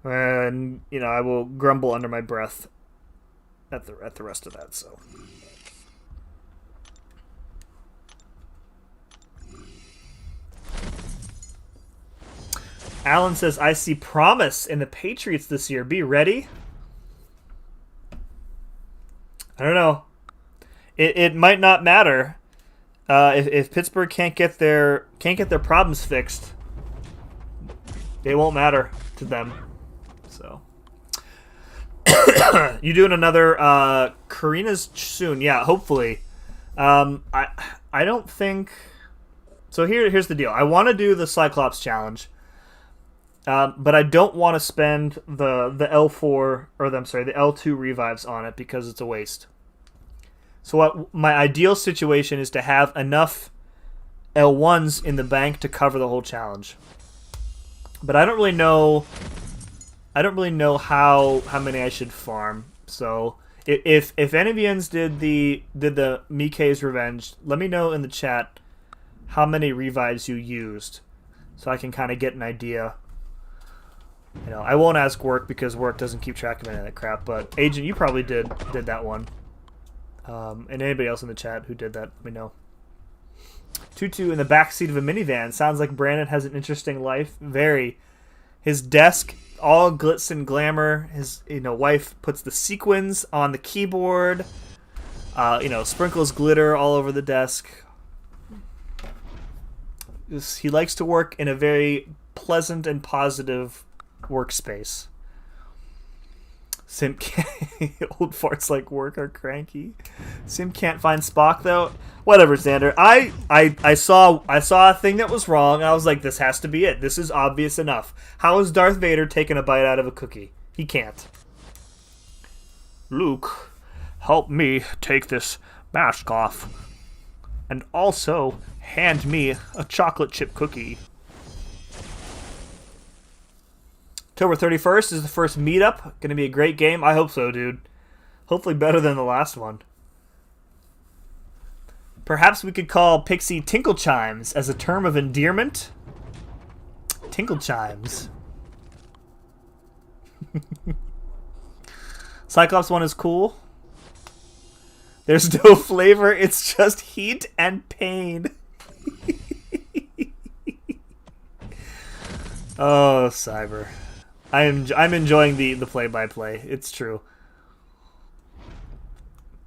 And I will grumble under my breath at the rest of that. So. Alan says, I see promise in the Patriots this year. Be ready. I don't know. It might not matter if Pittsburgh can't get their problems fixed. They won't matter to them. So you doing another Karina's soon? Yeah, hopefully. I don't think so. Here's the deal. I want to do the Cyclops challenge. But I don't want to spend the L4 or the L2 revives on it because it's a waste. So what my ideal situation is to have enough L1s in the bank to cover the whole challenge. But I don't really know how many I should farm. So if any of you did the mco's Revenge, let me know in the chat how many revives you used, so I can kind of get an idea. You know, I won't ask Work because Work doesn't keep track of any of that crap. But Agent, you probably did that one. And anybody else in the chat who did that, let me know. Tutu in the backseat of a minivan. Sounds like Brandon has an interesting life. Very. His desk, all glitz and glamour. His wife puts the sequins on the keyboard. Sprinkles glitter all over the desk. He likes to work in a very pleasant and positive workspace. Sim old farts like Work are cranky. Sim can't find Spock though. Whatever, Xander. I saw a thing that was wrong. I was like, this has to be it. This is obvious enough. How is Darth Vader taking a bite out of a cookie? He can't. Luke, help me take this mask off. And also hand me a chocolate chip cookie. October 31st is the first meetup. Going to be a great game. I hope so, dude. Hopefully better than the last one. Perhaps we could call Pixie Tinkle Chimes as a term of endearment. Tinkle Chimes. Cyclops 1 is cool. There's no flavor. It's just heat and pain. Oh, Cyber. I'm enjoying the play-by-play. It's true.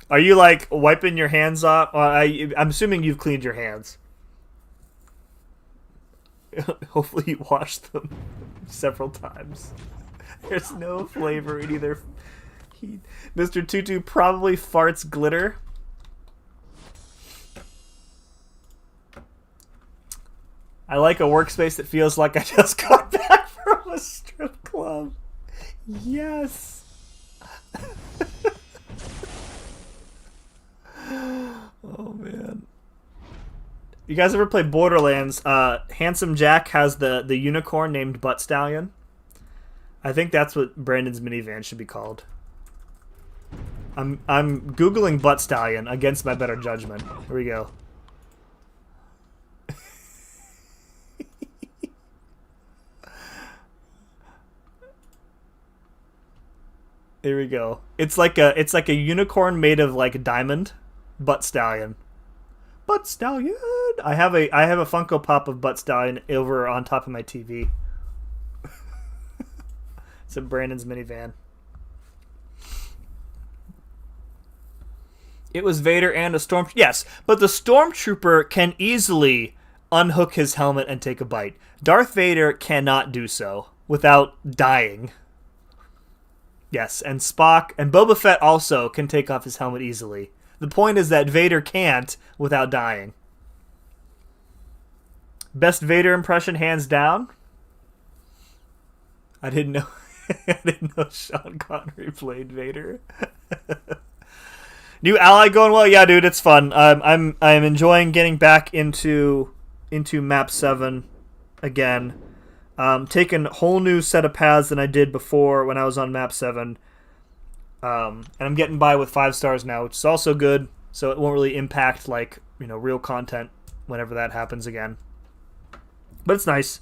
Are you like wiping your hands off? I'm assuming you've cleaned your hands. Hopefully you washed them several times. There's no flavor in either. Mr. Tutu probably farts glitter. I like a workspace that feels like I just got back from a strip club. Yes. Oh, man. You guys ever play Borderlands? Handsome Jack has the unicorn named Butt Stallion. I think that's what Brandon's minivan should be called. I'm Googling Butt Stallion against my better judgment. Here we go. Here we go. It's like a unicorn made of like diamond. Butt Stallion. Butt Stallion. I have a Funko Pop of Butt Stallion over on top of my TV. It's a Brandon's minivan. It was Vader and a storm. Yes, but the stormtrooper can easily unhook his helmet and take a bite. Darth Vader cannot do so without dying. Yes, and Spock and Boba Fett also can take off his helmet easily. The point is that Vader can't without dying. Best Vader impression hands down. I didn't know. I didn't know Sean Connery played Vader. New ally going well? Yeah, dude, it's fun. I'm enjoying getting back into map 7 again. Taking a whole new set of paths than I did before when I was on map 7. And I'm getting by with 5 stars now, which is also good. So it won't really impact real content whenever that happens again. But it's nice.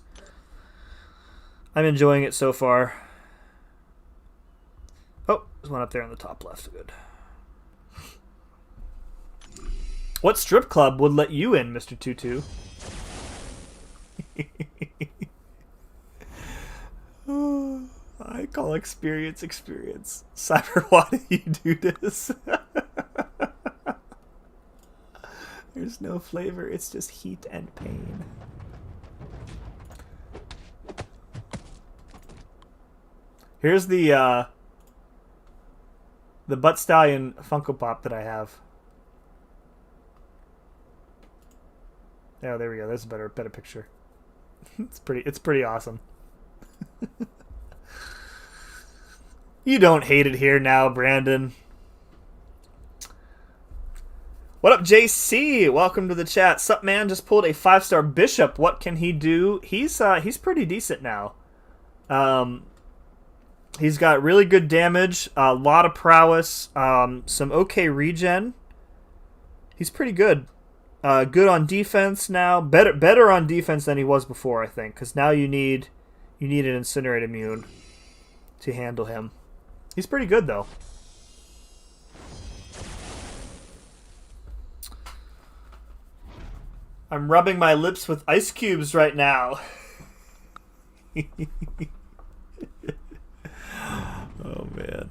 I'm enjoying it so far. Oh, there's one up there on the top left. Good. What strip club would let you in, Mr. Tutu? I call experience. Cyber, why do you do this? There's no flavor, it's just heat and pain. Here's the Butt Stallion Funko Pop that I have. Oh, there we go. There's a better picture. It's pretty awesome. You don't hate it here now, Brandon. What up, JC? Welcome to the chat. Sup, man? Just pulled a 5-star bishop. What can he do? He's pretty decent now. He's got really good damage, a lot of prowess, some okay regen. He's pretty good. Good on defense now. Better on defense than he was before, I think, because now you need an Incinerate immune to handle him. He's pretty good though. I'm rubbing my lips with ice cubes right now. Oh, man.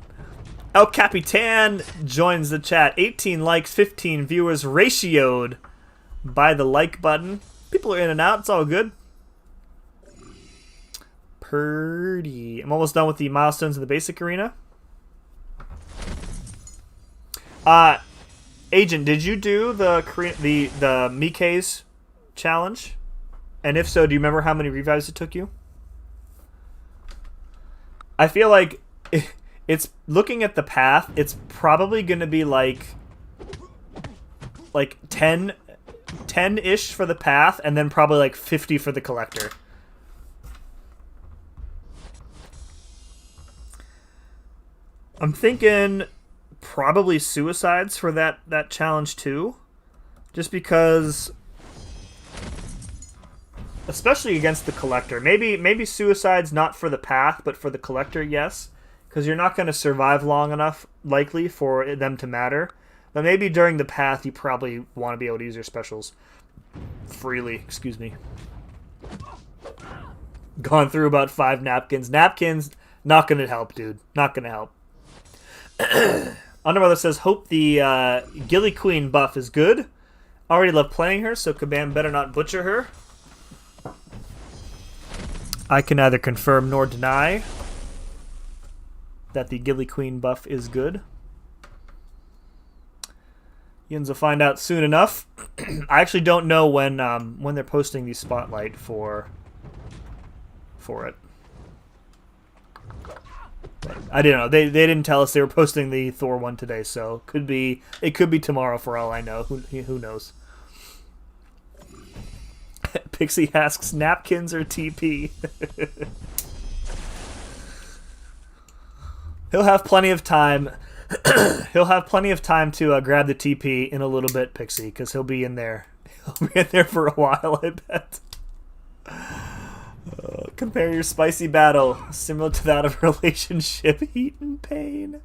El Capitan joins the chat. 18 likes, 15 viewers, ratioed by the like button. People are in and out. It's all good. Purdy. I'm almost done with the milestones in the basic arena. Agent, did you do the mcoc challenge? And if so, do you remember how many revives it took you? I feel like it's looking at the path, it's probably going to be like 10-ish for the path, and then probably like 50 for the collector. I'm thinking probably suicides for that challenge too. Just because, especially against the collector. Maybe suicides not for the path, but for the collector, yes. Because you're not going to survive long enough, likely, for them to matter. But maybe during the path, you probably want to be able to use your specials freely. Excuse me. Gone through about 5 napkins. Napkins, not going to help, dude. Not going to help. Undermother says, hope the Gilly Queen buff is good. Already love playing her, so Kabam better not butcher her. I can neither confirm nor deny that the Gilly Queen buff is good. Yins will find out soon enough. I actually don't know when they're posting the spotlight for it. But I didn't know. They didn't tell us they were posting the Thor one today, so it could be tomorrow for all I know. Who knows? Pixie asks, napkins or TP? He'll have plenty of time. He'll have plenty of time to grab the TP in a little bit, Pixie, because he'll be in there. He'll be in there for a while, I bet. Compare your spicy battle, similar to that of relationship, heat and pain.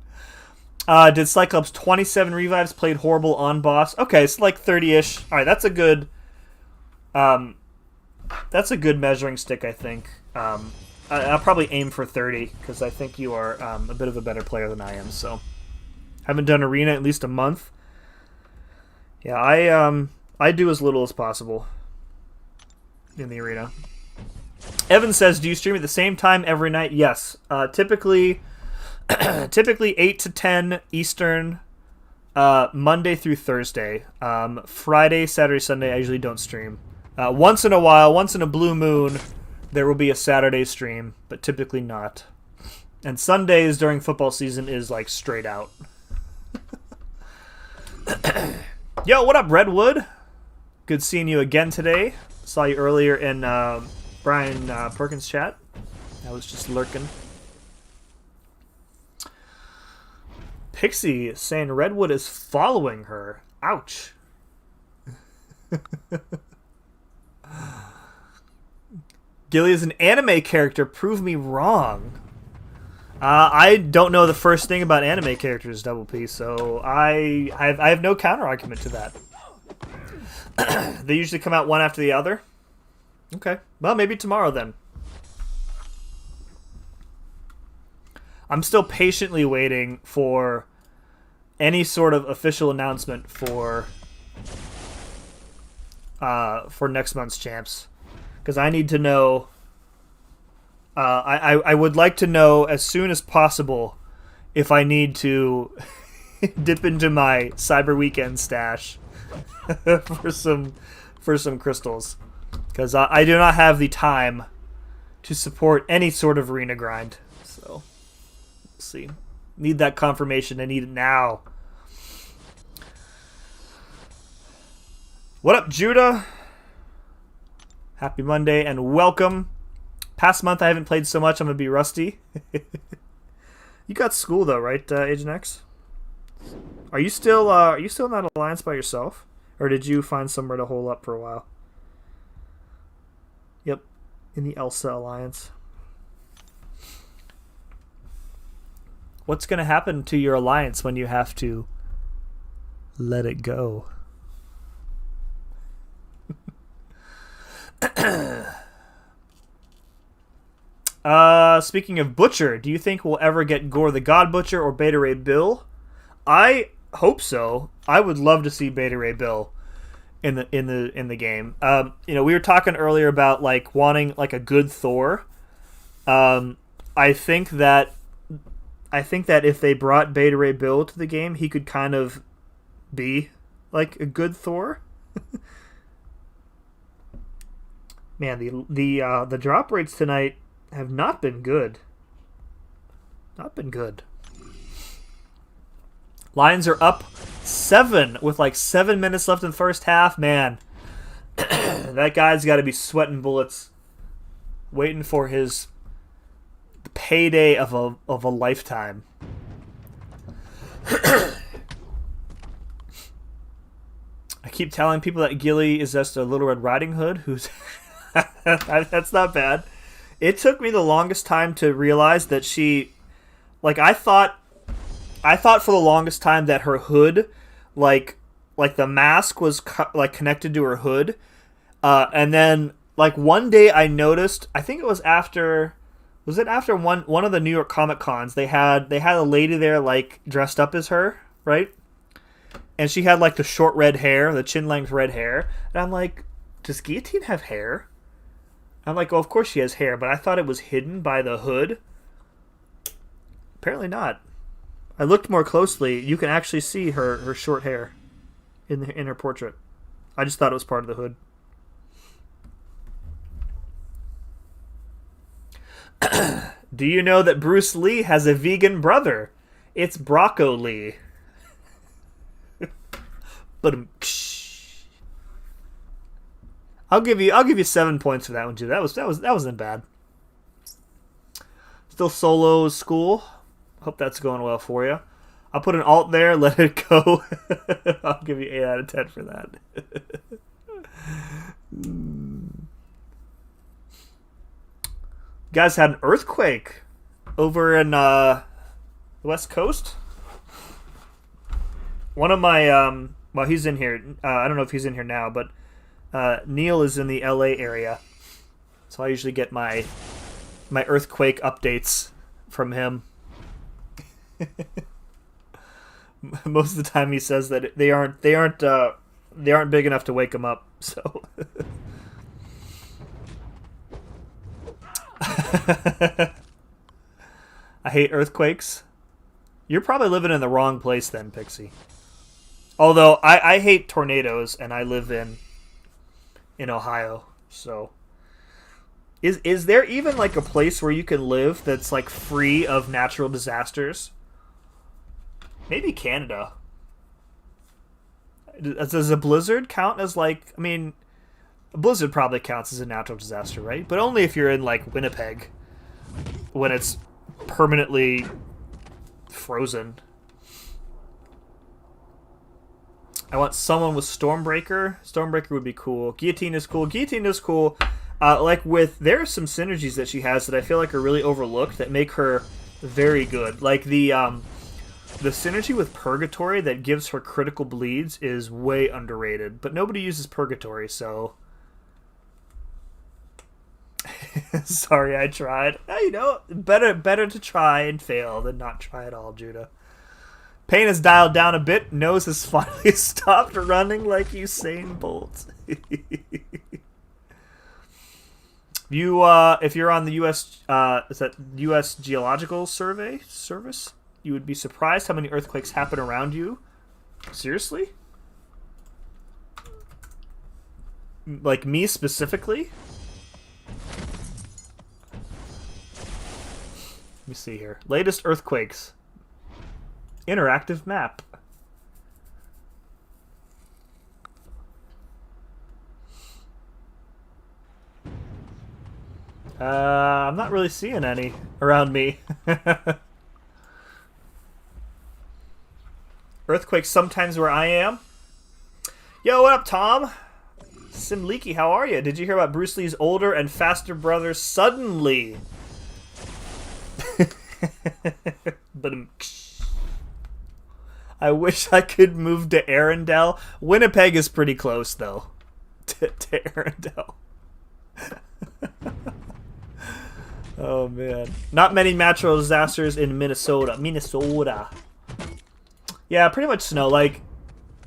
Did Cyclops 27 revives, played horrible on boss? Okay, it's like 30-ish. All right, that's a good measuring stick, I think. I'll probably aim for 30 because I think you are a bit of a better player than I am. So, haven't done arena in at least a month. Yeah, I do as little as possible in the arena. Evan says, do you stream at the same time every night? Yes. Typically 8 to 10 Eastern, Monday through Thursday. Friday, Saturday, Sunday, I usually don't stream. Once in a while, once in a blue moon, there will be a Saturday stream, but typically not. And Sundays during football season is like straight out. Yo, what up, Redwood? Good seeing you again today. Saw you earlier in Brian Perkins' chat. I was just lurking. Pixie saying Redwood is following her. Ouch. Gilly is an anime character. Prove me wrong. I don't know the first thing about anime characters, Double P, so I have no counter argument to that. They usually come out one after the other. Okay. Well, maybe tomorrow then. I'm still patiently waiting for any sort of official announcement for next month's champs. Because I need to know... I would like to know as soon as possible if I need to dip into my Cyber Weekend stash for some crystals. Because I do not have the time to support any sort of arena grind. So, we'll see. Need that confirmation. I need it now. What up, Judah? Happy Monday and welcome. Past month I haven't played so much, I'm gonna be rusty. You got school though, right, Agent X? Are you still in that alliance by yourself? Or did you find somewhere to hole up for a while? Yep, in the Elsa alliance. What's gonna happen to your alliance when you have to let it go? Speaking of Butcher, do you think we'll ever get Gore the God Butcher or Beta Ray Bill? I hope so. I would love to see Beta Ray Bill in the game. You know, we were talking earlier about like wanting like a good Thor. I think that if they brought Beta Ray Bill to the game, he could kind of be like a good Thor. Man, the drop rates tonight have not been good. Not been good. Lions are up 7 with like 7 minutes left in the first half. Man, that guy's got to be sweating bullets, waiting for his payday of a lifetime. I keep telling people that Gilly is just a Little Red Riding Hood. Who's that's not bad. It took me the longest time to realize that she, like, I thought for the longest time that her hood, like the mask was like connected to her hood, and then like one day I noticed. I think it was after. Was it after one of the New York Comic Cons? They had a lady there like dressed up as her, right? And she had like the short red hair, the chin length red hair, and I'm like, does Guillotine have hair? I'm like, oh, of course she has hair, but I thought it was hidden by the hood. Apparently not. I looked more closely. You can actually see her short hair in her portrait. I just thought it was part of the hood. Do you know that Bruce Lee has a vegan brother? It's Brocco Lee. But I'll give you 7 points for that one too. That wasn't bad. Still solo school. Hope that's going well for you. I'll put an alt there. Let it go. I'll give you 8 out of 10 for that. Guys had an earthquake over in the West Coast. One of my well, he's in here. I don't know if he's in here now, but Neil is in the LA area, so I usually get my earthquake updates from him. Most of the time, he says that they aren't big enough to wake him up. So. I hate earthquakes. You're probably living in the wrong place then, Pixie. Although I hate tornadoes, and I live in Ohio. So is there even like a place where you can live that's like free of natural disasters? Maybe Canada. Does a blizzard count as like? I mean, a blizzard probably counts as a natural disaster, right? But only if you're in like Winnipeg, when it's permanently frozen. I want someone with Stormbreaker. Stormbreaker would be cool. Guillotine is cool. Guillotine is cool. Like there are some synergies that she has that I feel like are really overlooked that make her very good. Like the synergy with Purgatory that gives her critical bleeds is way underrated. But nobody uses Purgatory, so... Sorry, I tried. Better to try and fail than not try at all, Judah. Pain has dialed down a bit. Nose has finally stopped running like Usain Bolt. If you're on the U.S. Is that U.S. Geological Survey Service, you would be surprised how many earthquakes happen around you. Seriously? Like me specifically? Let me see here. Latest earthquakes. Interactive map. I'm not really seeing any around me. Earthquakes sometimes where I am. Yo, what up, Tom? Sim Leaky, how are you? Did you hear about Bruce Lee's older and faster brother suddenly? But I wish I could move to Arendelle. Winnipeg is pretty close, though, to Arendelle. Oh, man. Not many natural disasters in Minnesota. Yeah, pretty much snow. Like,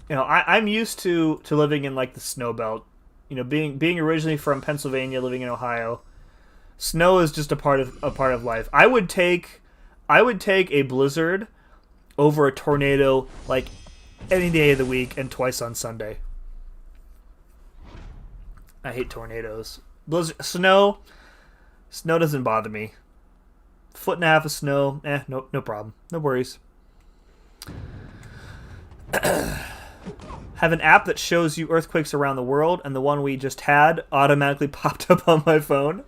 you know, I'm used to living in, like, the snow belt. You know, being originally from Pennsylvania, living in Ohio. Snow is just a part of life. I would take a blizzard over a tornado, like, any day of the week and twice on Sunday. I hate tornadoes. Blizzard, snow doesn't bother me. Foot and a half of snow, no problem. No worries. Have an app that shows you earthquakes around the world, and the one we just had automatically popped up on my phone.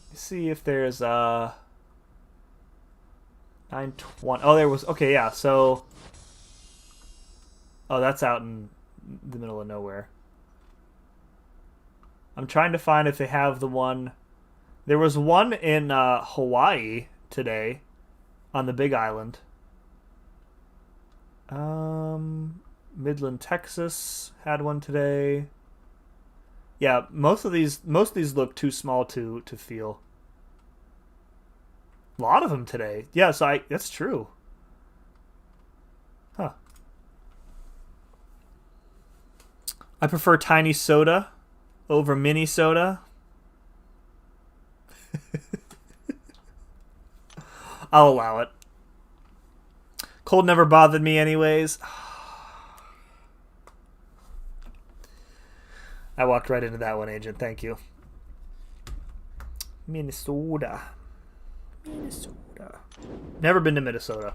Let's see if there's 920. Oh, there was. Okay, yeah. So, oh, that's out in the middle of nowhere. I'm trying to find if they have the one. There was one in Hawaii today, on the Big Island. Midland, Texas had one today. Yeah, most of these look too small to feel. A lot of them today. Yeah, so that's true. Huh. I prefer tiny soda over mini soda. I'll allow it. Cold never bothered me anyways. I walked right into that one, Agent. Thank you. Minnesota. Never been to Minnesota.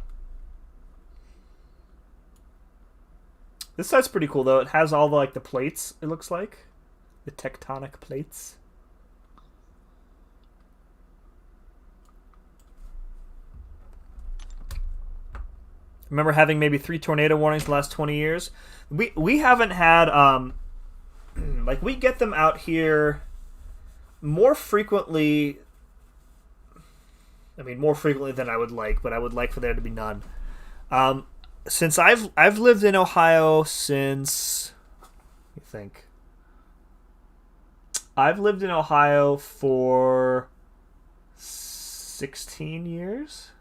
This site's pretty cool, though. It has all the plates, it looks like. The tectonic plates. Remember having maybe 3 tornado warnings in the last 20 years? We haven't had, like, we get them out here more frequently. I mean, more frequently than I would like, but I would like for there to be none. Since I've lived in Ohio since, let me think. I've lived in Ohio for 16 years.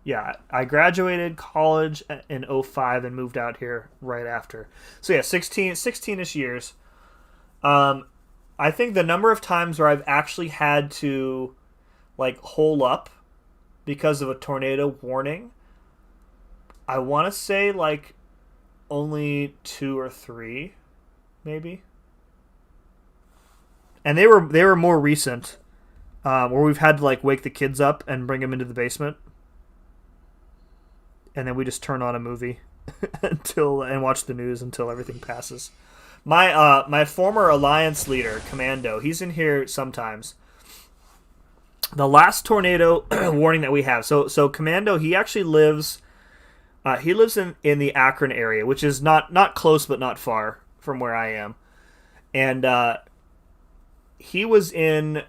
Yeah, I graduated college in 05 and moved out here right after. So yeah, 16-ish years. I think the number of times where I've actually had to hole up because of a tornado warning, I want to say only 2 or 3, maybe. And they were more recent, where we've had to wake the kids up and bring them into the basement. And then we just turn on a movie and watch the news until everything passes. My former Alliance leader, Commando, he's in here sometimes. The last tornado warning that we have. So Commando, he actually lives. He lives in the Akron area, which is not close but not far from where I am, and he was in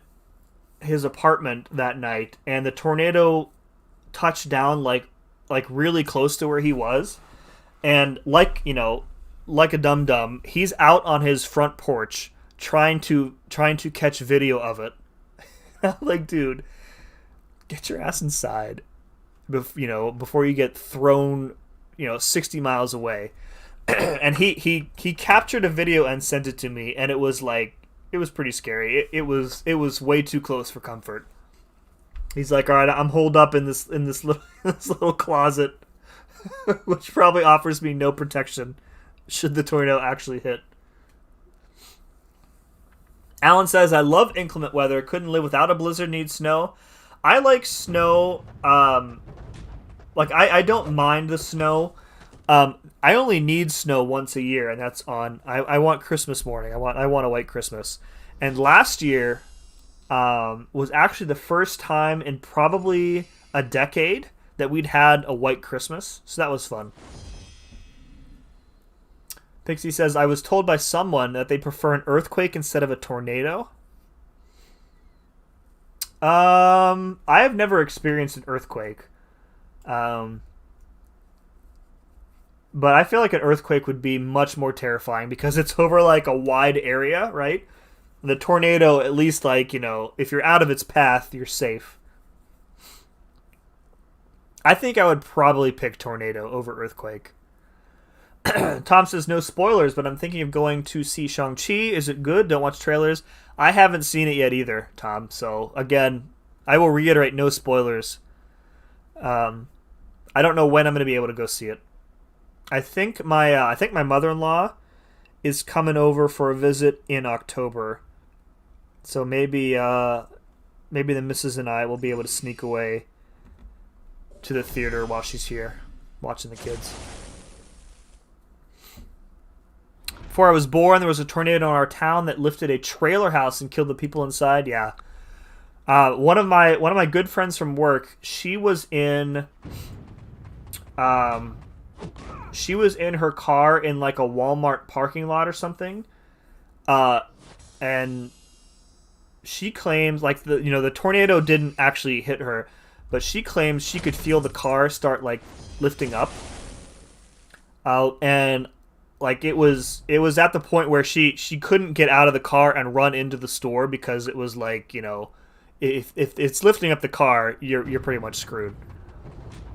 his apartment that night, and the tornado touched down really close to where he was, and like a dum-dum, he's out on his front porch trying to catch video of it. Like, dude, get your ass inside, before you get thrown 60 miles away. And he captured a video and sent it to me, and it was pretty scary. It was way too close for comfort. He's like, all right, I'm holed up in this little closet, which probably offers me no protection should the tornado actually hit. Alan says, I love inclement weather. Couldn't live without a blizzard. Need snow. I like snow. I don't mind the snow. I only need snow once a year, and that's on. I want Christmas morning. I want a white Christmas. And last year was actually the first time in probably a decade that we'd had a white Christmas. So that was fun. Pixie says, I was told by someone that they prefer an earthquake instead of a tornado. I have never experienced an earthquake. But I feel like an earthquake would be much more terrifying because it's over like a wide area, right? The tornado, at least like, if you're out of its path, you're safe. I think I would probably pick tornado over earthquake. Tom says, no spoilers, but I'm thinking of going to see Shang-Chi. Is it good? Don't watch trailers. I haven't seen it yet either, Tom. So, again, I will reiterate, no spoilers. I don't know when I'm going to be able to go see it. I think my mother-in-law is coming over for a visit in October. So maybe the missus and I will be able to sneak away to the theater while she's here watching the kids. Before I was born, there was a tornado in our town that lifted a trailer house and killed the people inside. Yeah. One of my good friends from work, she was in her car in like a Walmart parking lot or something. And she claims like the tornado didn't actually hit her, but she claims she could feel the car start like lifting up. And like it was at the point where she couldn't get out of the car and run into the store because it was like, if it's lifting up the car, you're pretty much screwed.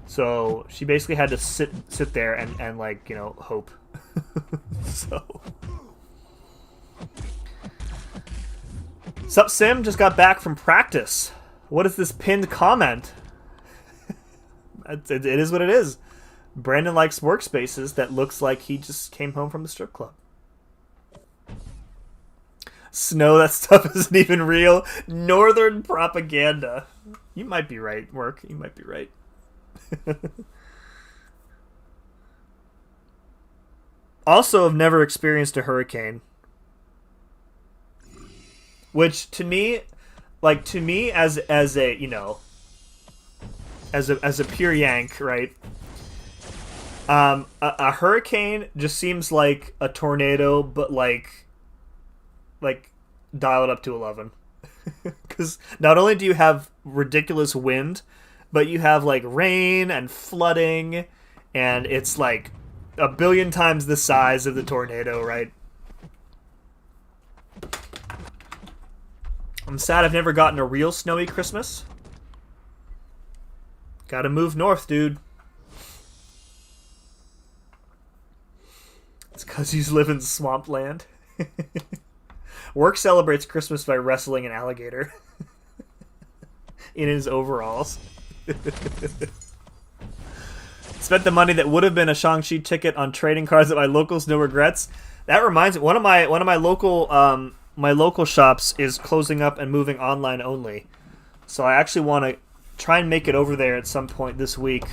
So she basically had to sit there and like, hope. So Sup Sim just got back from practice. What is this pinned comment? It is what it is. Brandon likes workspaces that looks like he just came home from the strip club. Snow, that stuff isn't even real. Northern propaganda. You might be right, Work. You might be right. Also, have never experienced a hurricane. Which to me as a as a pure Yank, right? A hurricane just seems like a tornado, but like dial it up to 11. Because not only do you have ridiculous wind, but you have like rain and flooding, and it's like a billion times the size of the tornado, right? I'm sad I've never gotten a real snowy Christmas. Gotta move north, dude. It's because you live in swampland. Work celebrates Christmas by wrestling an alligator in his overalls. Spent the money that would have been a Shang-Chi ticket on trading cards at my locals. No regrets. That reminds me, one of my local shops is closing up and moving online only. So I actually want to try and make it over there at some point this week,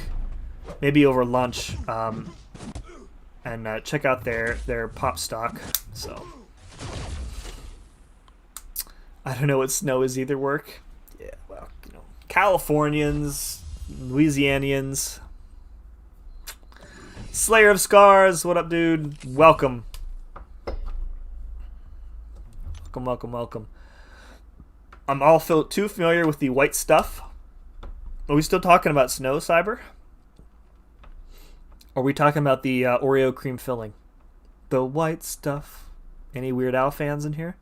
maybe over lunch, and check out their pop stock. So I don't know what snow is either, Work. Yeah, well, Californians, Louisianians. Slayer of Scars, what up, dude? Welcome. Welcome. I'm all too familiar with the white stuff. Are we still talking about snow, Cyber? Or are we talking about the Oreo cream filling? The white stuff. Any Weird Al fans in here?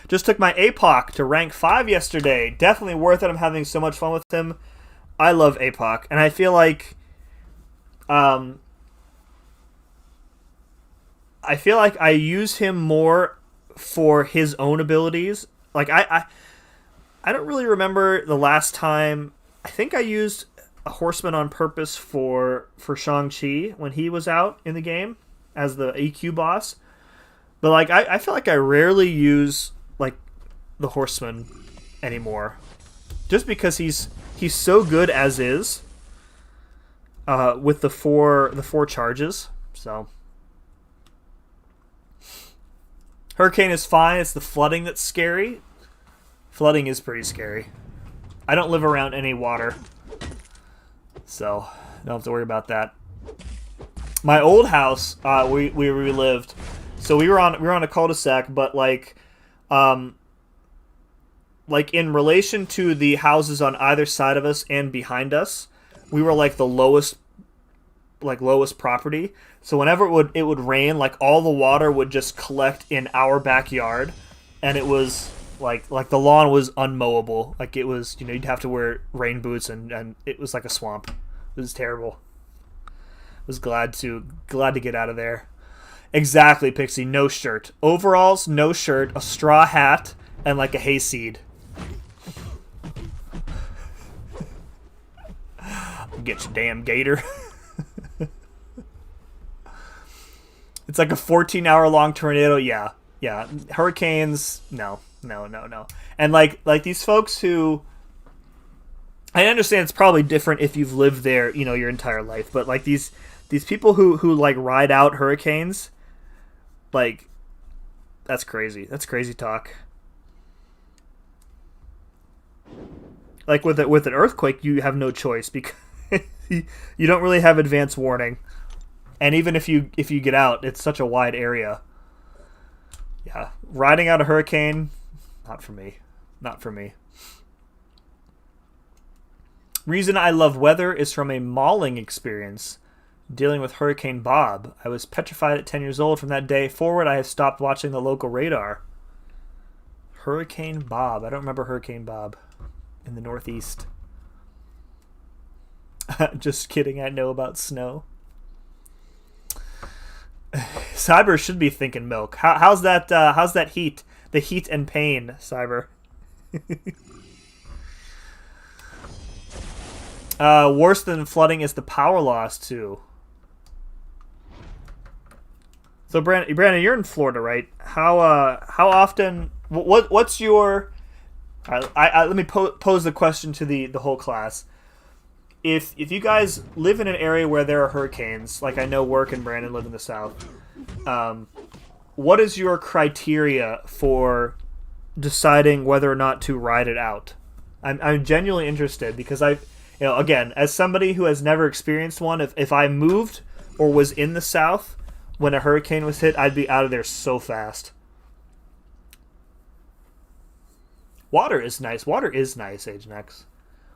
Just took my APOC to rank 5 yesterday. Definitely worth it. I'm having so much fun with him. I love APOC. And I feel like I use him more for his own abilities. Like I don't really remember the last time. I think I used a horseman on purpose for Shang-Chi when he was out in the game as the EQ boss. But like I feel like I rarely use like the horseman anymore. Just because he's so good as is. with the four charges. So hurricane is fine. It's the flooding that's scary. Flooding is pretty scary. I don't live around any water, so don't have to worry about that. My old house, we lived, so we were on a cul-de-sac, but like in relation to the houses on either side of us and behind us, we were like the lowest property. So whenever it would rain, like all the water would just collect in our backyard, and it was like the lawn was unmowable. Like it was, you'd have to wear rain boots, and it was like a swamp. It was terrible. Was glad to get out of there. Exactly, Pixie. No shirt, overalls, no shirt, a straw hat, and like a hayseed. Get your damn gator. It's like a 14-hour long tornado. Yeah. Hurricanes. No. And like these folks who, I understand it's probably different if you've lived there, your entire life, but like these people who like ride out hurricanes, like that's crazy. That's crazy talk. Like with an earthquake, you have no choice because you don't really have advance warning. And even if you get out, it's such a wide area. Yeah, riding out a hurricane, not for me. Not for me. Reason I love weather is from a mauling experience dealing with Hurricane Bob. I was petrified at 10 years old. From that day forward, I have stopped watching the local radar. Hurricane Bob. I don't remember Hurricane Bob in the Northeast. Just kidding, I know about snow. Cyber should be thinking milk. How's that heat? The heat and pain, Cyber. Worse than flooding is the power loss too. So Brandon, you're in Florida, right? How often? What's your? Let me pose the question to the whole class. If you guys live in an area where there are hurricanes, like I know Work and Brandon live in the South, what is your criteria for deciding whether or not to ride it out? I'm genuinely interested because again, as somebody who has never experienced one, if I moved or was in the South when a hurricane was hit, I'd be out of there so fast. Water is nice. Age Next.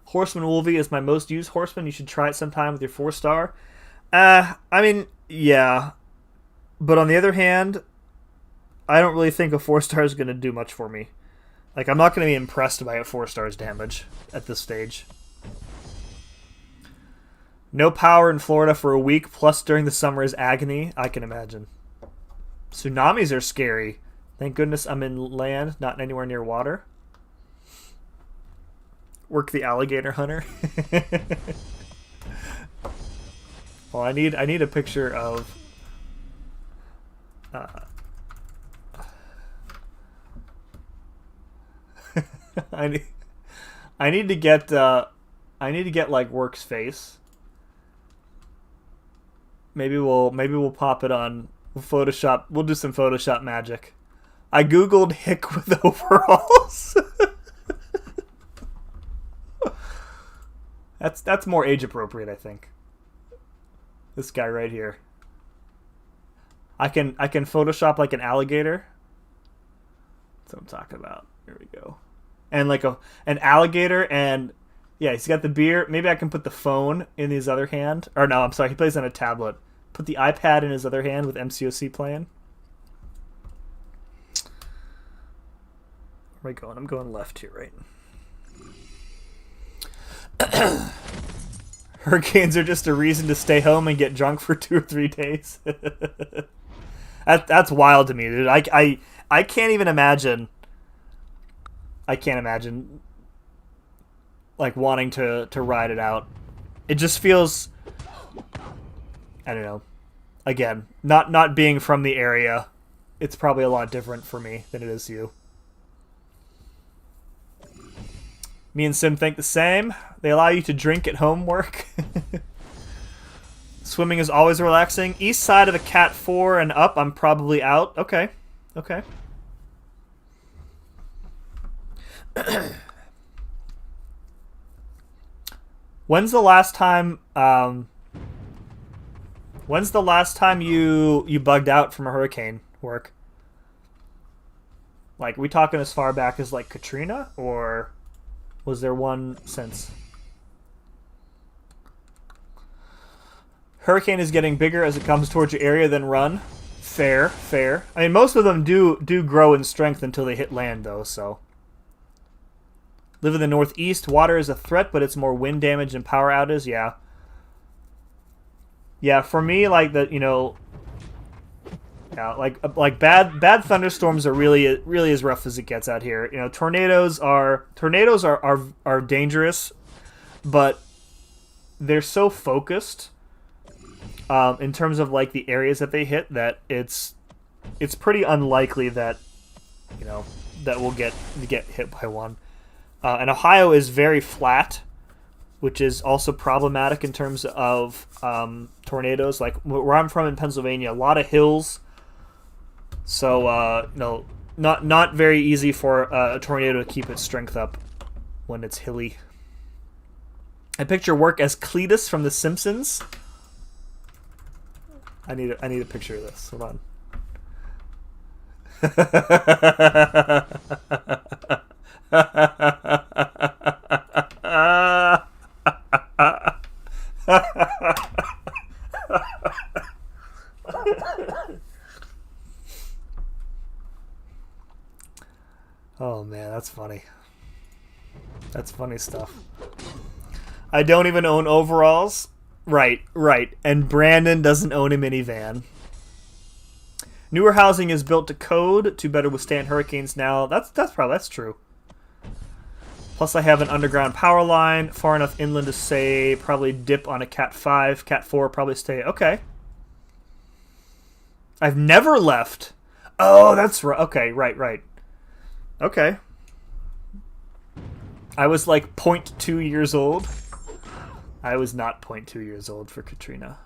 Horseman Wolvie is my most used horseman. You should try it sometime with your 4-star. I mean, yeah. But on the other hand, I don't really think a 4-star is going to do much for me. Like, I'm not going to be impressed by a 4-star's damage at this stage. No power in Florida for a week, plus during the summer is agony. I can imagine. Tsunamis are scary. Thank goodness I'm in land, not anywhere near water. Work the alligator hunter. Well, I need a picture of I need to get like Work's face. Maybe we'll pop it on Photoshop. We'll do some Photoshop magic. I googled hick with overalls. That's more age appropriate, I think. This guy right here. I can Photoshop like an alligator. That's what I'm talking about. Here we go. And like an alligator, and yeah, he's got the beard. Maybe I can put the phone in his other hand. Or no, I'm sorry, he plays on a tablet. Put the iPad in his other hand with mcoc playing. Where am I going? I'm going left here, right? Hurricanes are just a reason to stay home and get drunk for 2 or 3 days. That's wild to me, dude. I can't even imagine. I can't imagine like wanting to ride it out. It just feels, I don't know. Again, not being from the area, it's probably a lot different for me than it is you. Me and Sim think the same. They allow you to drink at home, Work. Swimming is always relaxing. East side of a Cat 4 and up, I'm probably out. Okay. Okay. When's the last time you bugged out from a hurricane work? Like, we talking as far back as like Katrina, or was there one since? Hurricane is getting bigger as it comes towards your area, then run. Fair, fair. I mean, most of them do grow in strength until they hit land, though, so. Live in the northeast. Water is a threat, but it's more wind damage and power outages. Yeah. Yeah, for me, like, the, you know... Yeah, like bad thunderstorms are really as rough as it gets out here. You know, tornadoes are dangerous, but they're so focused in terms of like the areas that they hit that it's pretty unlikely that, you know, that we'll get hit by one. And Ohio is very flat, which is also problematic in terms of tornadoes. Like where I'm from in Pennsylvania, a lot of hills. So, no, not very easy for a tornado to keep its strength up when it's hilly. I picture work as Cletus from The Simpsons. I need a picture of this. Hold on. Oh man, that's funny. That's funny stuff. I don't even own overalls. Right. And Brandon doesn't own a minivan. Newer housing is built to code to better withstand hurricanes now. That's true. Plus I have an underground power line, far enough inland to say probably dip on a Cat 5, Cat 4 probably stay. Okay. I've never left. Oh, that's right. Okay, right. Okay. I was like 0.2 years old. I was not 0.2 years old for Katrina.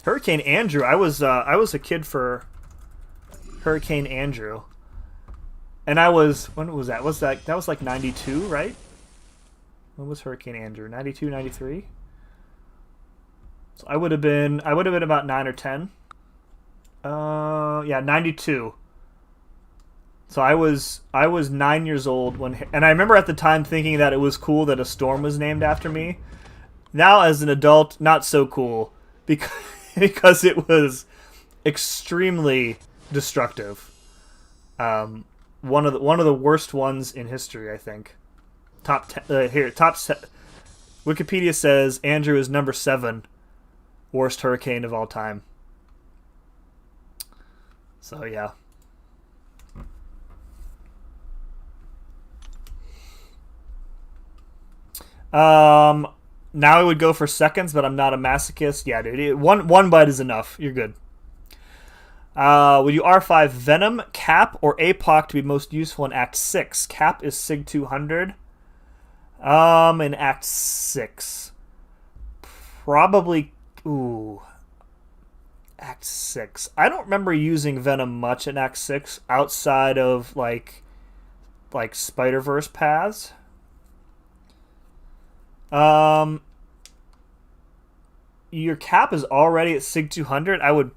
Hurricane Andrew. I was a kid for Hurricane Andrew. And I was, when was that? That was like 92, right? When was Hurricane Andrew? 92, 93? So I would have been about 9 or 10. Yeah, 92. So I was 9 years old and I remember at the time thinking that it was cool that a storm was named after me. Now as an adult, not so cool because it was extremely destructive. One of the worst ones in history, I think. Wikipedia says Andrew is number 7 worst hurricane of all time. So yeah. Now I would go for seconds, but I'm not a masochist. Yeah, dude. One bite is enough. You're good. Would you R5 Venom, Cap, or APOC to be most useful in Act 6? Cap is Sig 200. In Act 6. Probably... Ooh. Act 6. I don't remember using Venom much in Act 6 outside of, like Spider-Verse paths. Your Cap is already at Sig 200. I would...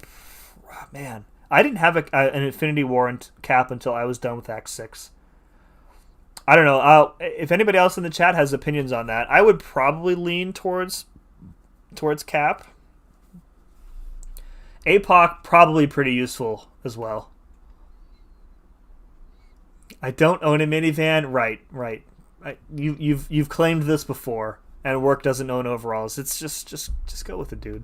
Man, I didn't have an Infinity War Cap until I was done with Act 6. I don't know. If anybody else in the chat has opinions on that, I would probably lean towards Cap. APOC, probably pretty useful as well. I don't own a minivan. Right. You've claimed this before, and work doesn't own overalls. It's just go with it, dude.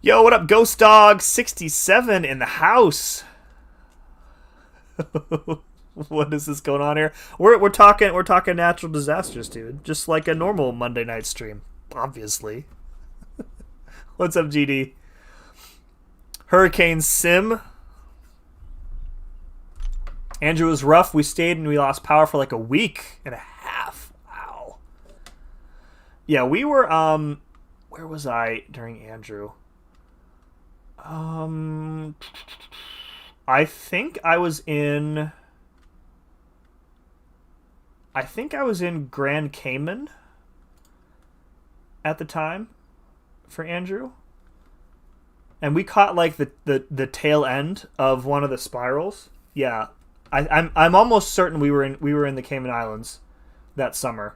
Yo, what up, Ghost Dog 67 in the house? What is this going on here? We're talking natural disasters, dude. Just like a normal Monday night stream, obviously. What's up, GD? Hurricane Sim. Andrew was rough. We stayed and we lost power for like a week and a half. Wow. Yeah, we were where was I during Andrew? I think I was in Grand Cayman at the time for Andrew. And we caught like the tail end of one of the spirals. Yeah. I'm almost certain we were in the Cayman Islands that summer.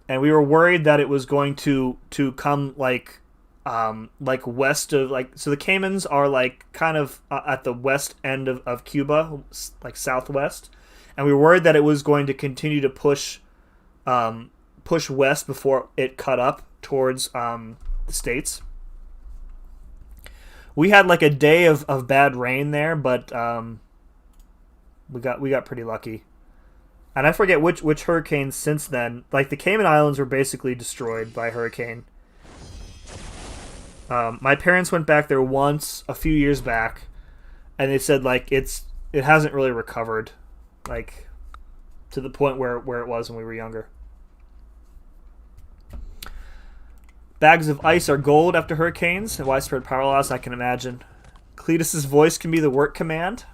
And we were worried that it was going to come like west of so the Caymans are like kind of at the west end of Cuba, like southwest, and we were worried that it was going to continue to push west before it cut up towards the States. We had like a day of bad rain there, but we got pretty lucky. And I forget which hurricanes since then. Like the Cayman Islands were basically destroyed by hurricane. My parents went back there once a few years back, and they said like it hasn't really recovered, like to the point where it was when we were younger. Bags of ice are gold after hurricanes and widespread power loss. I can imagine. Cletus's voice can be the work command.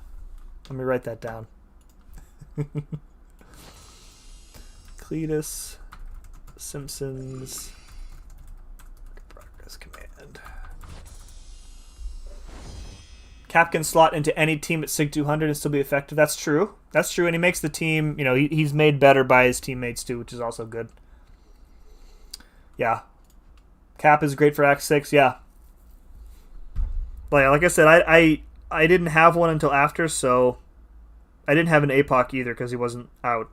Let me write that down. Cletus Simpson's progress command. Cap can slot into any team at Sig 200 and still be effective. That's true. That's true, and he makes the team. He's made better by his teammates too, which is also good. Yeah, Cap is great for Act 6. Yeah. Like I said, I didn't have one until after, so I didn't have an APOC either because he wasn't out.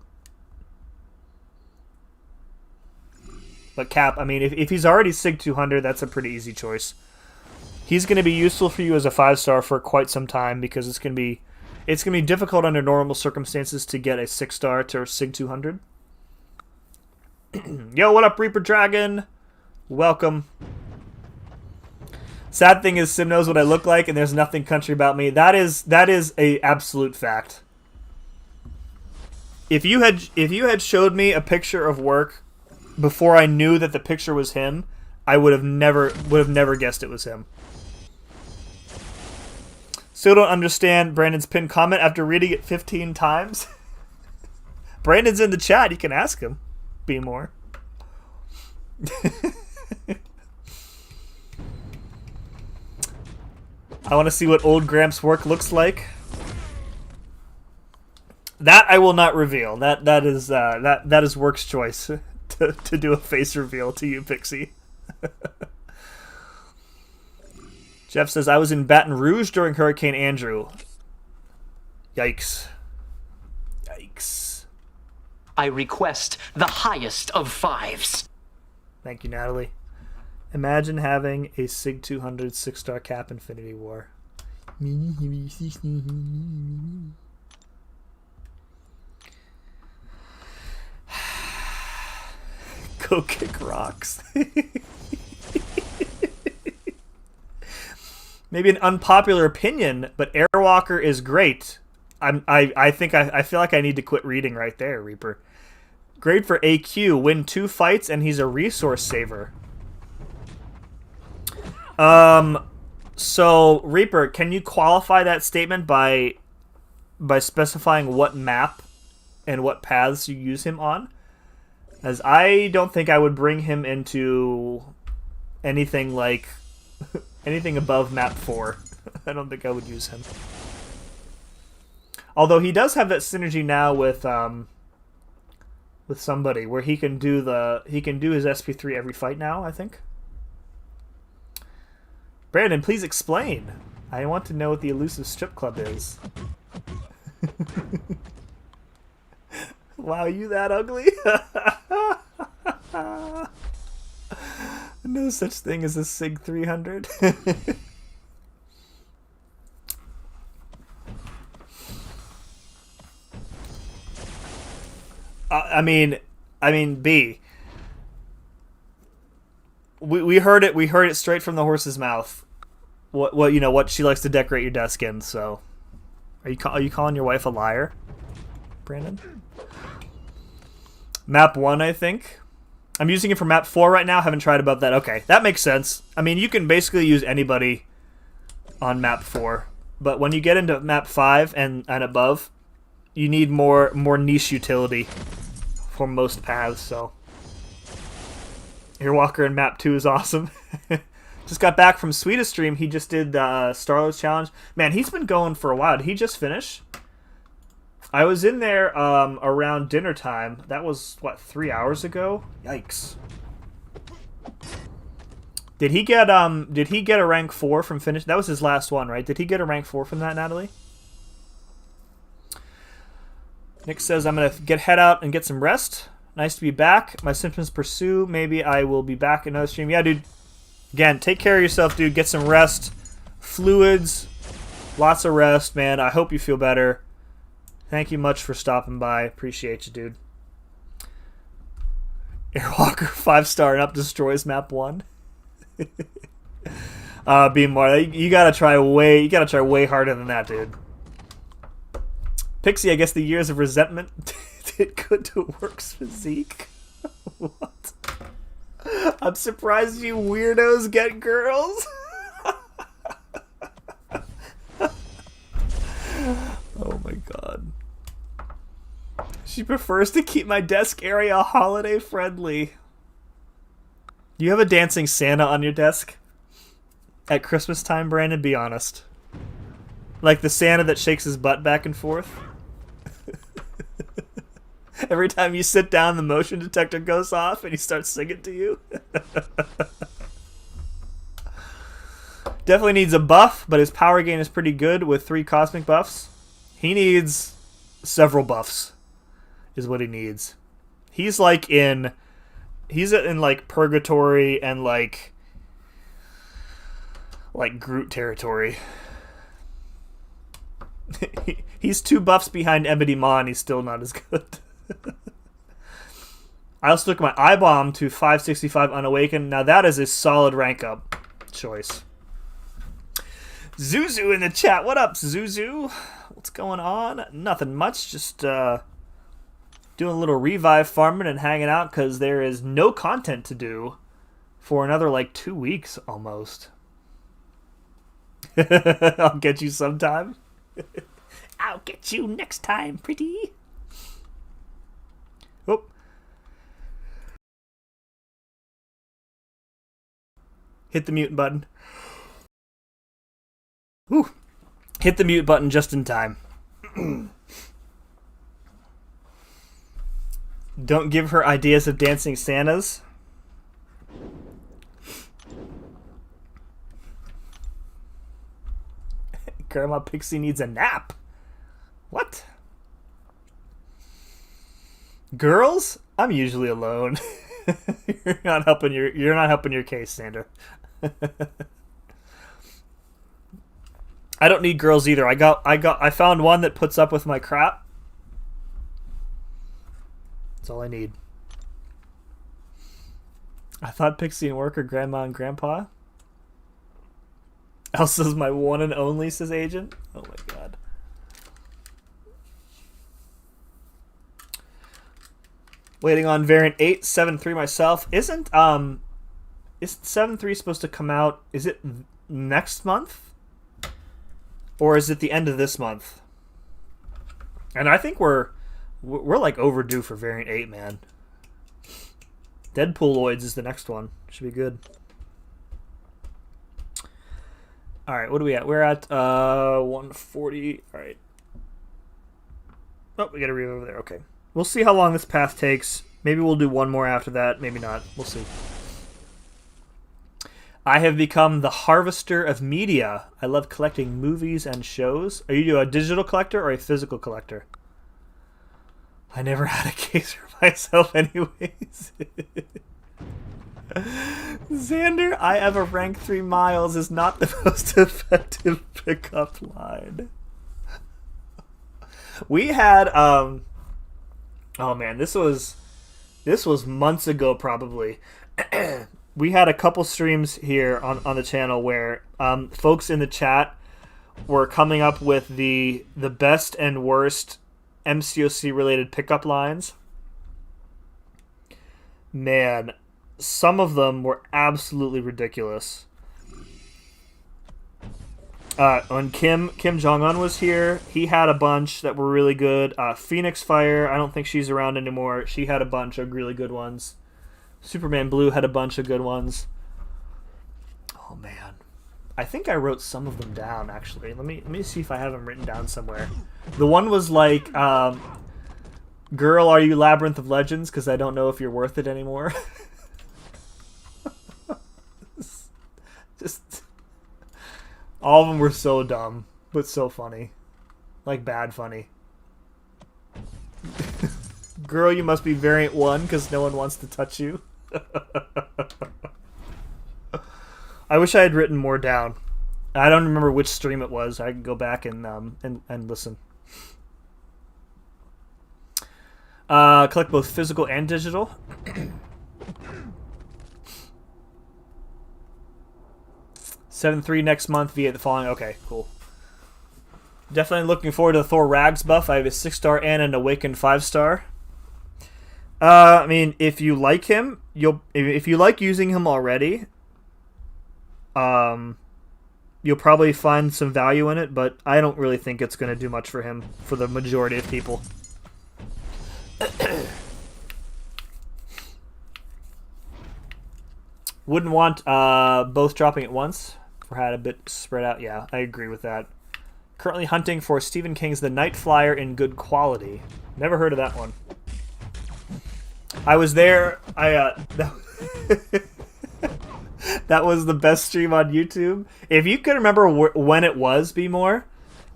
But Cap, I mean, if he's already Sig 200, that's a pretty easy choice. He's going to be useful for you as a 5-star for quite some time because it's going to be difficult under normal circumstances to get a 6-star to Sig 200. Yo, what up, Reaper Dragon? Welcome. Sad thing is, Sim knows what I look like, and there's nothing country about me. That is a absolute fact. If you had showed me a picture of work before I knew that the picture was him, I would have never guessed it was him. Still don't understand Brandon's pinned comment after reading it 15 times. Brandon's in the chat. You can ask him. Be more. I want to see what old Gramps' work looks like. That I will not reveal. That is Work's choice to do a face reveal to you, Pixie. Jeff says, I was in Baton Rouge during Hurricane Andrew. Yikes. Yikes. I request the highest of 5s. Thank you, Natalie. Imagine having a Sig 200 6-star Cap Infinity War. Go kick rocks. Maybe an unpopular opinion, but Airwalker is great. I feel like I need to quit reading right there, Reaper. Great for AQ. Win 2 fights and he's a resource saver. So Reaper, can you qualify that statement by specifying what map and what paths you use him on? As I don't think I would bring him into anything like anything above map 4. I don't think I would use him. Although he does have that synergy now with somebody where he can do his SP3 every fight now, I think. Brandon, please explain. I want to know what the elusive strip club is. Wow, you that ugly? No such thing as a Sig 300. I mean, B. We heard it. We heard it straight from the horse's mouth. What she likes to decorate your desk in. So, are you calling your wife a liar, Brandon? Map 1, I think. I'm using it for map 4 right now. Haven't tried above that. Okay, that makes sense. I mean, you can basically use anybody on map 4. But when you get into map 5 and above, you need more niche utility for most paths, so. Airwalker in map 2 is awesome. Just got back from Swedish stream. He just did the Starless Challenge. Man, he's been going for a while. Did he just finish? I was in there around dinner time. That was, what, 3 hours ago? Yikes. Did he get a rank 4 from finish? That was his last one, right? Did he get a rank 4 from that, Natalie? Nick says, I'm going to head out and get some rest. Nice to be back. My symptoms pursue. Maybe I will be back in another stream. Yeah, dude. Again, take care of yourself, dude. Get some rest. Fluids. Lots of rest, man. I hope you feel better. Thank you much for stopping by. Appreciate you, dude. Airwalker 5-star and up destroys map 1. Being more, you gotta try way harder than that, dude. Pixie, I guess the years of resentment did good to Work's physique. What? I'm surprised you weirdos get girls. Oh my god. She prefers to keep my desk area holiday friendly. You have a dancing Santa on your desk? At Christmas time, Brandon, be honest. Like the Santa that shakes his butt back and forth? Every time you sit down, the motion detector goes off and he starts singing to you? Definitely needs a buff, but his power gain is pretty good with 3 cosmic buffs. He needs several buffs, is what he needs. He's in like purgatory and like Groot territory. He's 2 buffs behind Ebony Maw and he's still not as good. I also took my eye bomb to 565 unawakened. Now that is a solid rank up choice. Zuzu in the chat. What up, Zuzu? What's going on? Nothing much. Just doing a little revive farming and hanging out because there is no content to do for another like 2 weeks almost. I'll get you sometime. I'll get you next time, pretty. Oh. Hit the mute button. Whew. Hit the mute button just in time. Don't give her ideas of dancing Santas. Grandma Pixie needs a nap. What? Girls? I'm usually alone. You're not helping your case, Sander. I don't need girls either. I found one that puts up with my crap. That's all I need. I thought Pixie and Work are grandma and grandpa. Elsa's my one and only, says Agent. Oh my god. Waiting on variant 8.7.3 myself. Isn't 7.3 supposed to come out? Is it next month? Or is it the end of this month? And I think we're like overdue for variant 8, man. Deadpooloids is the next one. Should be good. Alright, what are we at? We're at 140. Alright. Oh, we got a read over there. Okay. We'll see how long this path takes. Maybe we'll do one more after that. Maybe not. We'll see. I have become the harvester of media. I love collecting movies and shows. Are you a digital collector or a physical collector? I never had a case for myself anyways. Xander, I have a rank 3 miles is not the most effective pickup line. We had oh man, this was months ago probably. We had a couple streams here on the channel where folks in the chat were coming up with the best and worst MCOC related pickup lines. Man, some of them were absolutely ridiculous. When Kim Jong-un was here, he had a bunch that were really good. Phoenix Fire, I don't think she's around anymore. She had a bunch of really good ones. Superman Blue had a bunch of good ones. Oh man, I think I wrote some of them down actually. Let me see if I have them written down somewhere. The one was like, "Girl, are you Labyrinth of Legends? Because I don't know if you're worth it anymore." Just all of them were so dumb, but so funny, like bad funny. Girl, you must be variant 1 because no one wants to touch you. I wish I had written more down. I don't remember which stream it was. I can go back and listen. Collect both physical and digital. 7-3 next month, V8 the following. Okay, cool. Definitely looking forward to the Thor Rags buff. I have a 6-star and an Awakened 5-star. I mean, if you like him, if you like using him already, you'll probably find some value in it, but I don't really think it's going to do much for him for the majority of people. Wouldn't want both dropping at once. If we had a bit spread out. Yeah, I agree with that. Currently hunting for Stephen King's The Night Flyer in good quality. Never heard of that one. I was there. That was the best stream on YouTube. If you could remember when it was, be more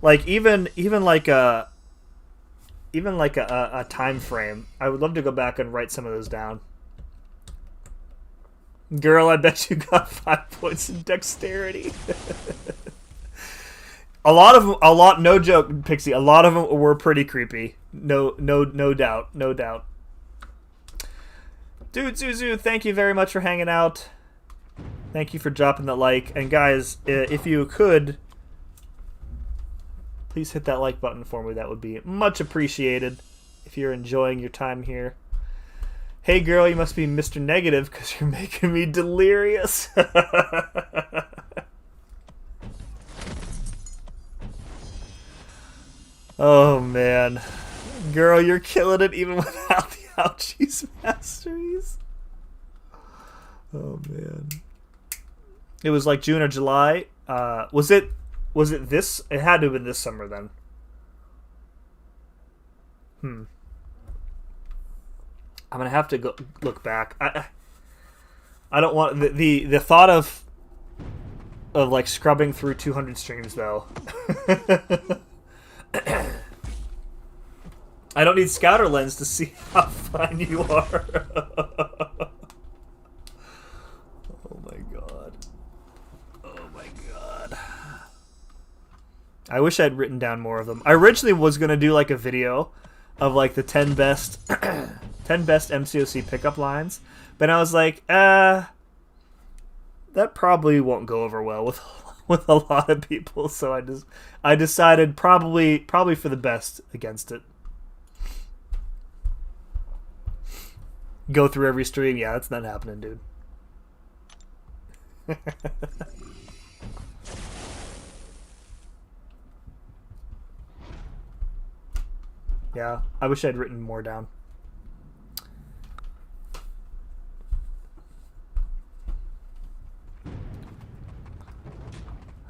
like even like a time frame. I would love to go back and write some of those down. Girl, I bet you got 5 points in dexterity. No joke, Pixie. A lot of them were pretty creepy. No doubt. Dude, Zuzu, thank you very much for hanging out. Thank you for dropping that like. And guys, if you could, please hit that like button for me. That would be much appreciated if you're enjoying your time here. Hey girl, you must be Mr. Negative because you're making me delirious. Oh man. Girl, you're killing it even without the ouchies masteries. Oh man. It was like June or July. Was it this? It had to have been this summer then. I'm gonna have to go look back. I don't want the thought of like scrubbing through 200 streams though. I don't need Scouter Lens to see how fine you are. Oh my god. Oh my god. I wish I'd written down more of them. I originally was gonna do like a video of like the 10 best 10 best MCOC pickup lines, but I was like, that probably won't go over well with a lot of people, so I decided probably for the best against it. Go through every stream, yeah, that's not happening, dude. Yeah, I wish I'd written more down.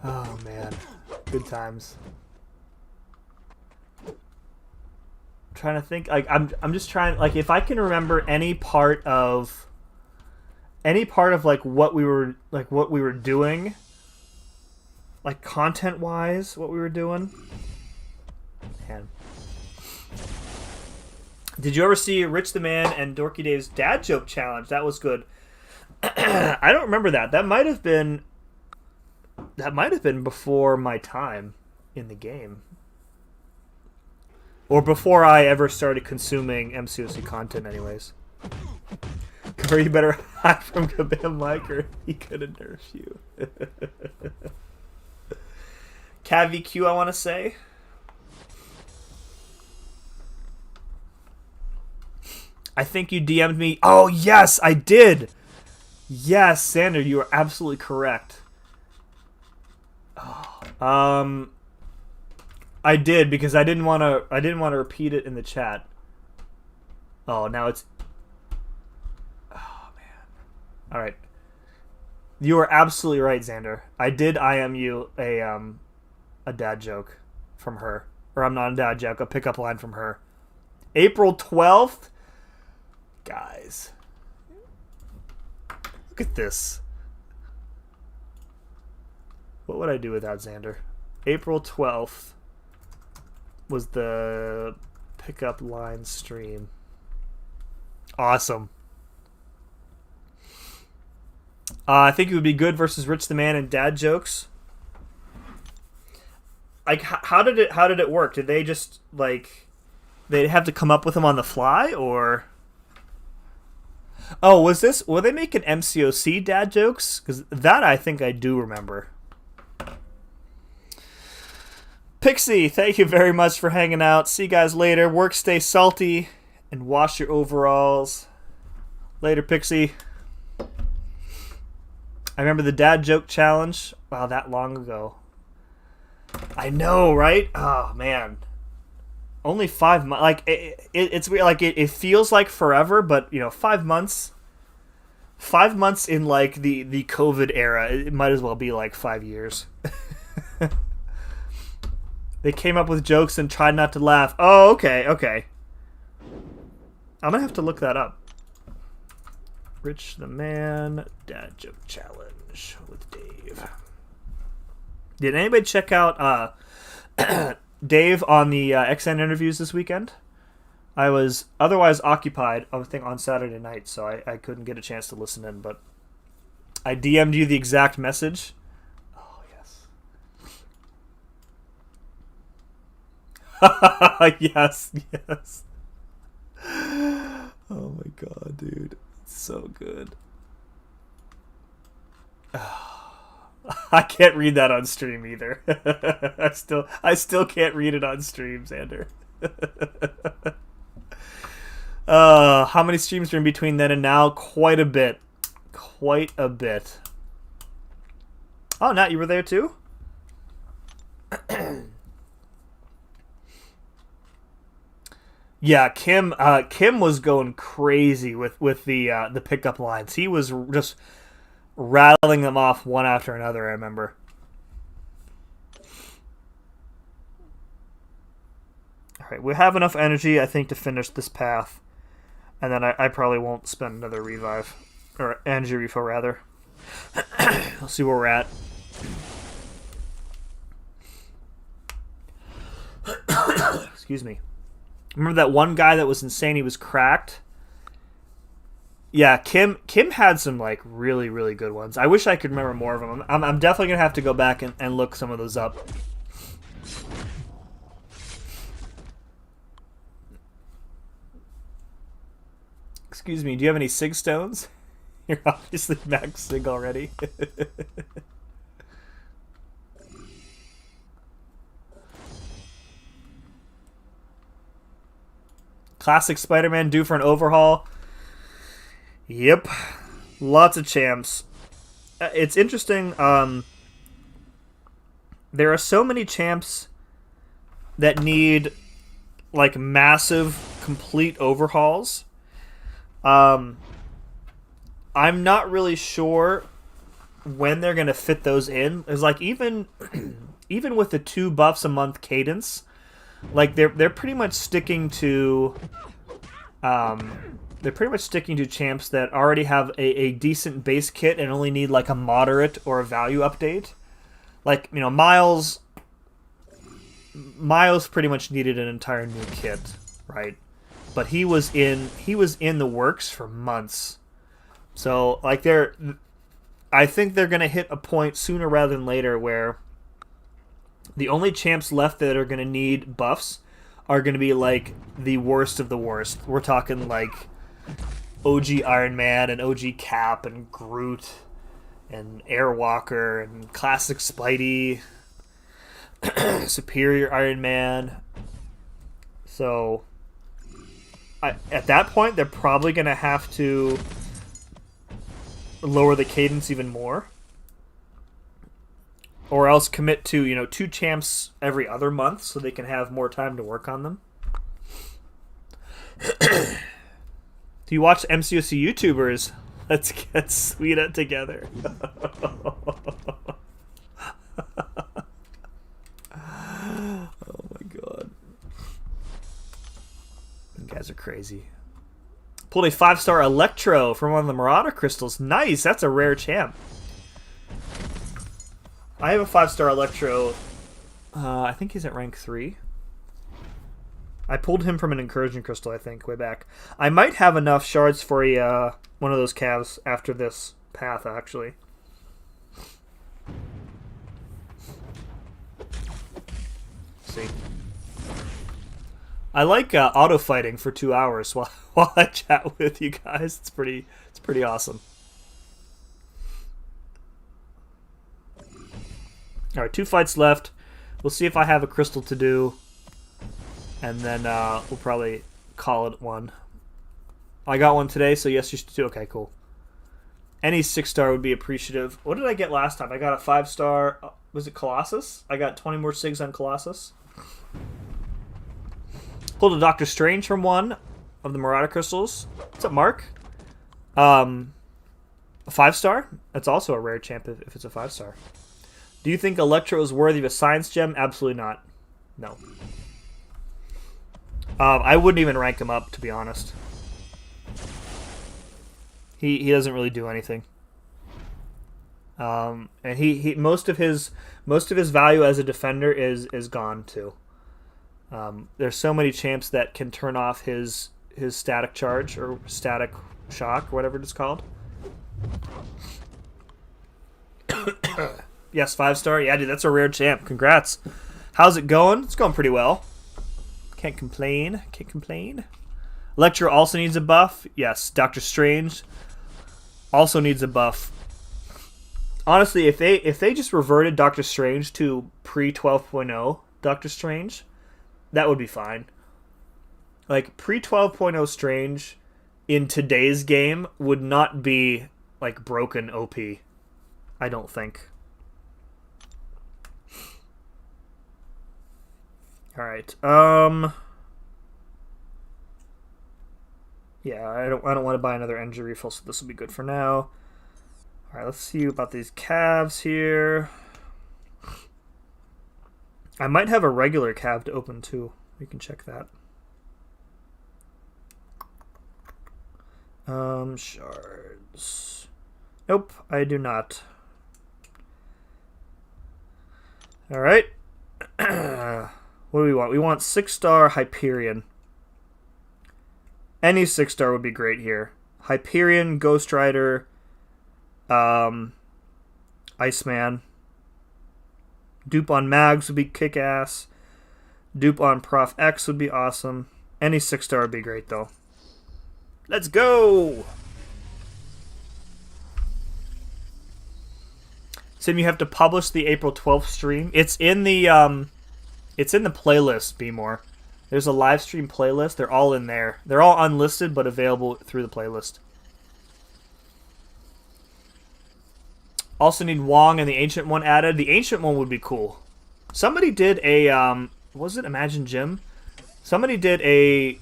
Oh man, good times. I'm trying to think. Like I'm just trying. Like if I can remember any part of like what we were doing, like content wise, what we were doing. Man. Did you ever see Rich the Man and Dorky Dave's dad joke challenge? That was good. I don't remember that. That might have been before my time in the game. Or before I ever started consuming MCOC content anyways. Or you better hide from Kabam Mike or he couldn't nerf you. CavVQ, I want to say. I think you DM'd me. Oh, yes, I did. Yes, Sander, you are absolutely correct. Oh, I did because I didn't want to repeat it in the chat. Oh, now it's. Oh man. All right. You are absolutely right, Xander. I did IM you a dad joke from her, or I'm not a dad joke, a pickup line from her. April 12th, guys. Look at this. What would I do without Xander? April 12th was the pickup line stream. Awesome. I think it would be good versus Rich the Man and dad jokes. Like, how did it work? Did they just like they have to come up with them on the fly, or? Oh, were they making MCOC dad jokes? Because that I think I do remember. Pixie, thank you very much for hanging out. See you guys later. Work, stay salty, and wash your overalls. Later, Pixie. I remember the dad joke challenge. Wow, that long ago. I know, right? Oh, man. Only 5 months. Like, it's weird. Like, it feels like forever, but, 5 months. 5 months in, like, the COVID era, it might as well be, like, 5 years. They came up with jokes and tried not to laugh. Oh, okay. I'm going to have to look that up. Rich the Man dad joke challenge with Dave. Did anybody check out Dave on the XN interviews this weekend? I was otherwise occupied, I think, on Saturday night, so I couldn't get a chance to listen in, but I DM'd you the exact message. Oh, yes. Yes. Oh my god, dude. It's so good. I can't read that on stream either. I still can't read it on stream, Xander. How many streams are in between then and now? Quite a bit. Oh, Nat, you were there too? Yeah, Kim was going crazy with the pickup lines. He was just rattling them off one after another, I remember. Alright, we have enough energy, I think, to finish this path. And then I probably won't spend another revive. Or energy refill, rather. We'll see where we're at. Excuse me. Remember that one guy that was insane? He was cracked. Yeah, Kim had some like really, really good ones. I wish I could remember more of them. I'm definitely gonna have to go back and look some of those up. Excuse me, do you have any Sig stones? You're obviously max Sig already. Classic Spider-Man due for an overhaul. Yep. Lots of champs. It's interesting. There are so many champs that need like massive complete overhauls. I'm not really sure when they're going to fit those in. It's like even with the 2 buffs a month cadence, like they're pretty much sticking to champs that already have a decent base kit and only need like a moderate or a value update. Like, Miles pretty much needed an entire new kit, right? But he was in the works for months. So like I think they're gonna hit a point sooner rather than later where the only champs left that are going to need buffs are going to be, like, the worst of the worst. We're talking, like, OG Iron Man and OG Cap and Groot and Airwalker and Classic Spidey, Superior Iron Man. So, at that point, they're probably going to have to lower the cadence even more. Or else commit to, 2 champs every other month so they can have more time to work on them. Do you watch MCOC YouTubers? Let's get Sweeta together. Oh my god. You guys are crazy. Pulled a 5-star Electro from one of the Marauder crystals. Nice, that's a rare champ. I have a 5-star Electro. I think he's at rank 3. I pulled him from an Incursion crystal, I think, way back. I might have enough shards for a one of those calves after this path, actually. See. I like auto fighting for 2 hours while I chat with you guys. It's pretty awesome. All right, 2 fights left. We'll see if I have a crystal to do, and then we'll probably call it one. I got one today, so yes, you should do. Okay, cool. Any 6-star would be appreciative. What did I get last time? I got a 5-star. Was it Colossus? I got 20 more SIGs on Colossus. Pulled a Doctor Strange from one of the Marauder crystals. What's up, Mark? A 5-star? That's also a rare champ if it's a 5-star. Do you think Electro is worthy of a science gem? Absolutely not. No. I wouldn't even rank him up, to be honest. He doesn't really do anything. And he most of his value as a defender is gone too. There's so many champs that can turn off his static charge or static shock or whatever it's called. Yes, 5-star. Yeah, dude, that's a rare champ. Congrats. How's it going? It's going pretty well. Can't complain. Can't complain. Electro also needs a buff. Yes, Doctor Strange also needs a buff. Honestly, if they just reverted Doctor Strange to pre 12.0 Doctor Strange, that would be fine. Like pre 12.0 Strange in today's game would not be like broken OP. I don't think. All right. Yeah, I don't want to buy another energy refill, so this will be good for now. All right, let's see about these calves here. I might have a regular calf to open too. We can check that. Shards. Nope, I do not. All right. What do we want? We want 6-star Hyperion. Any 6-star would be great here. Hyperion, Ghost Rider, Iceman. Dupe on Mags would be kick-ass. Dupe on Prof X would be awesome. Any 6-star would be great, though. Let's go! Sim, you have to publish the April 12th stream. It's in the playlist, B-more. There's a live stream playlist. They're all in there. They're all unlisted, but available through the playlist. Also need Wong and the Ancient One added. The Ancient One would be cool. Somebody did a, was it Imagine Jim? Somebody did a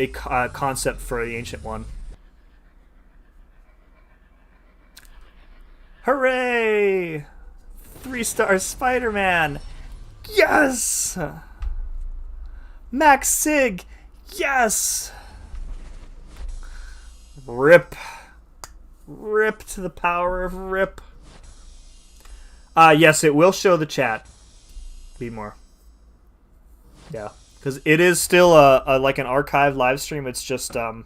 concept for the Ancient One. Hooray! 3-star Spider-Man! Yes! Max Sig! Yes! Rip. Rip to the power of rip. Yes, it will show the chat. Be more. Yeah. Because it is still a like an archive live stream. It's just not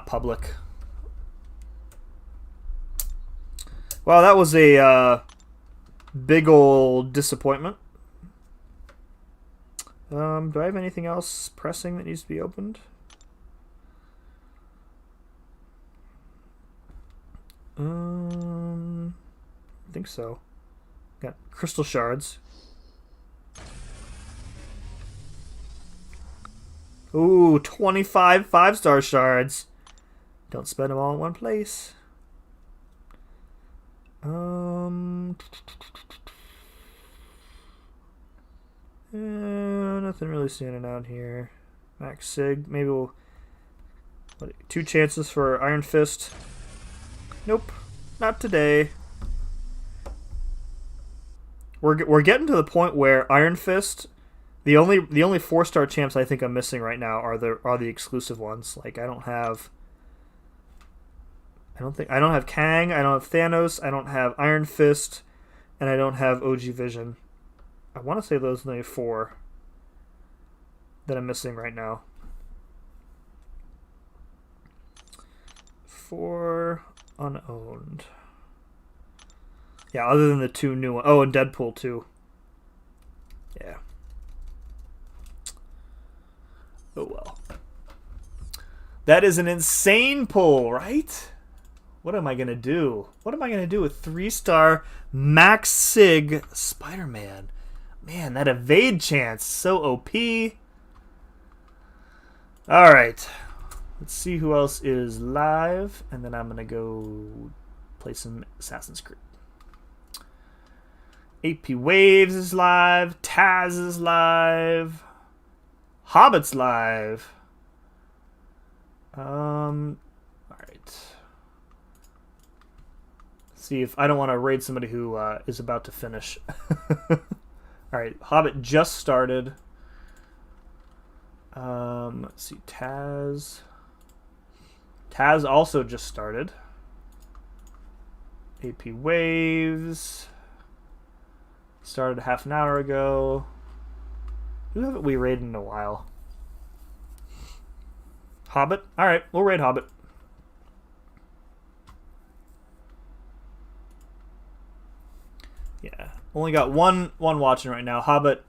public. Well, that was a big old disappointment. Do I have anything else pressing that needs to be opened? I think so. Got crystal shards. Ooh, 25 5-star shards. Don't spend them all in one place. Nothing really standing out here. Max Sig. Maybe we'll... 2 chances for Iron Fist. Nope. Not today. We're getting to the point where Iron Fist... The only 4-star champs I think I'm missing right now are the exclusive ones. Like I don't have Kang, I don't have Thanos, I don't have Iron Fist, and I don't have OG Vision. I want to say those are the 4 that I'm missing right now. 4 unowned. Yeah, other than the 2 new ones. Oh, and Deadpool too. Yeah. Oh well. That is an insane pull, right? What am I going to do? What am I going to do with 3-star Max Sig Spider-Man? Man, that evade chance, so OP. Alright. Let's see who else is live, and then I'm going to go play some Assassin's Creed. AP Waves is live. Taz is live. Hobbit's live. Alright. See if I don't want to raid somebody who is about to finish. Alright, Hobbit just started. Let's see, Taz. Taz also just started. AP Waves started half an hour ago. Who haven't we raided in a while? Hobbit? Alright, we'll raid Hobbit. Yeah, only got one watching right now. Hobbit,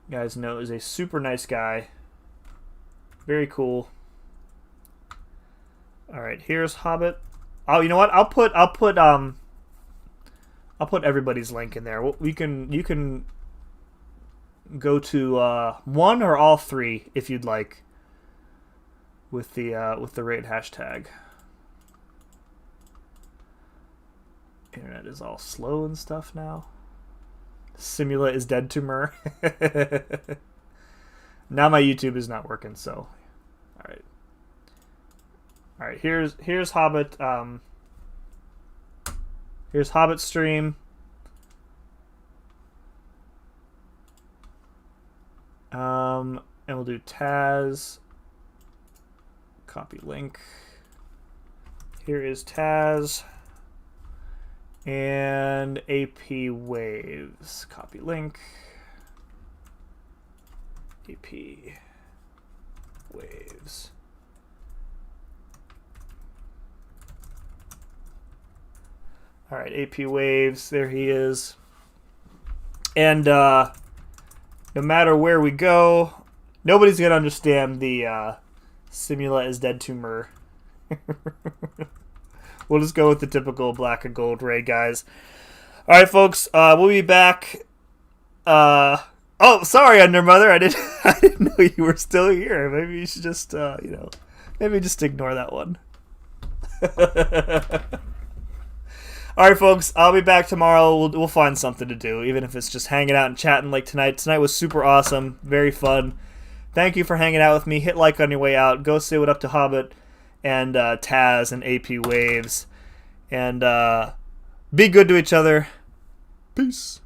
you guys know, is a super nice guy. Very cool. Alright, here's Hobbit. Oh, you know what? I'll put everybody's link in there. You can go to one or all 3 if you'd like with the raid hashtag. Internet is all slow and stuff now. Simula is dead to Mur. Now my YouTube is not working, so all right, here's Hobbit. Here's Hobbit stream. And we'll do Taz. Copy link. Here is Taz. And AP Waves. Copy link. AP Waves. Alright, AP Waves. There he is. And no matter where we go, nobody's going to understand the Simula is dead to Mur. We'll just go with the typical black and gold raid, guys. All right, folks. We'll be back. Oh, sorry, Undermother. I didn't know you were still here. Maybe you should just, maybe just ignore that one. All right, folks. I'll be back tomorrow. We'll find something to do, even if it's just hanging out and chatting like tonight. Tonight was super awesome, very fun. Thank you for hanging out with me. Hit like on your way out. Go say what up to Hobbit and Taz and AP Waves. And be good to each other. Peace.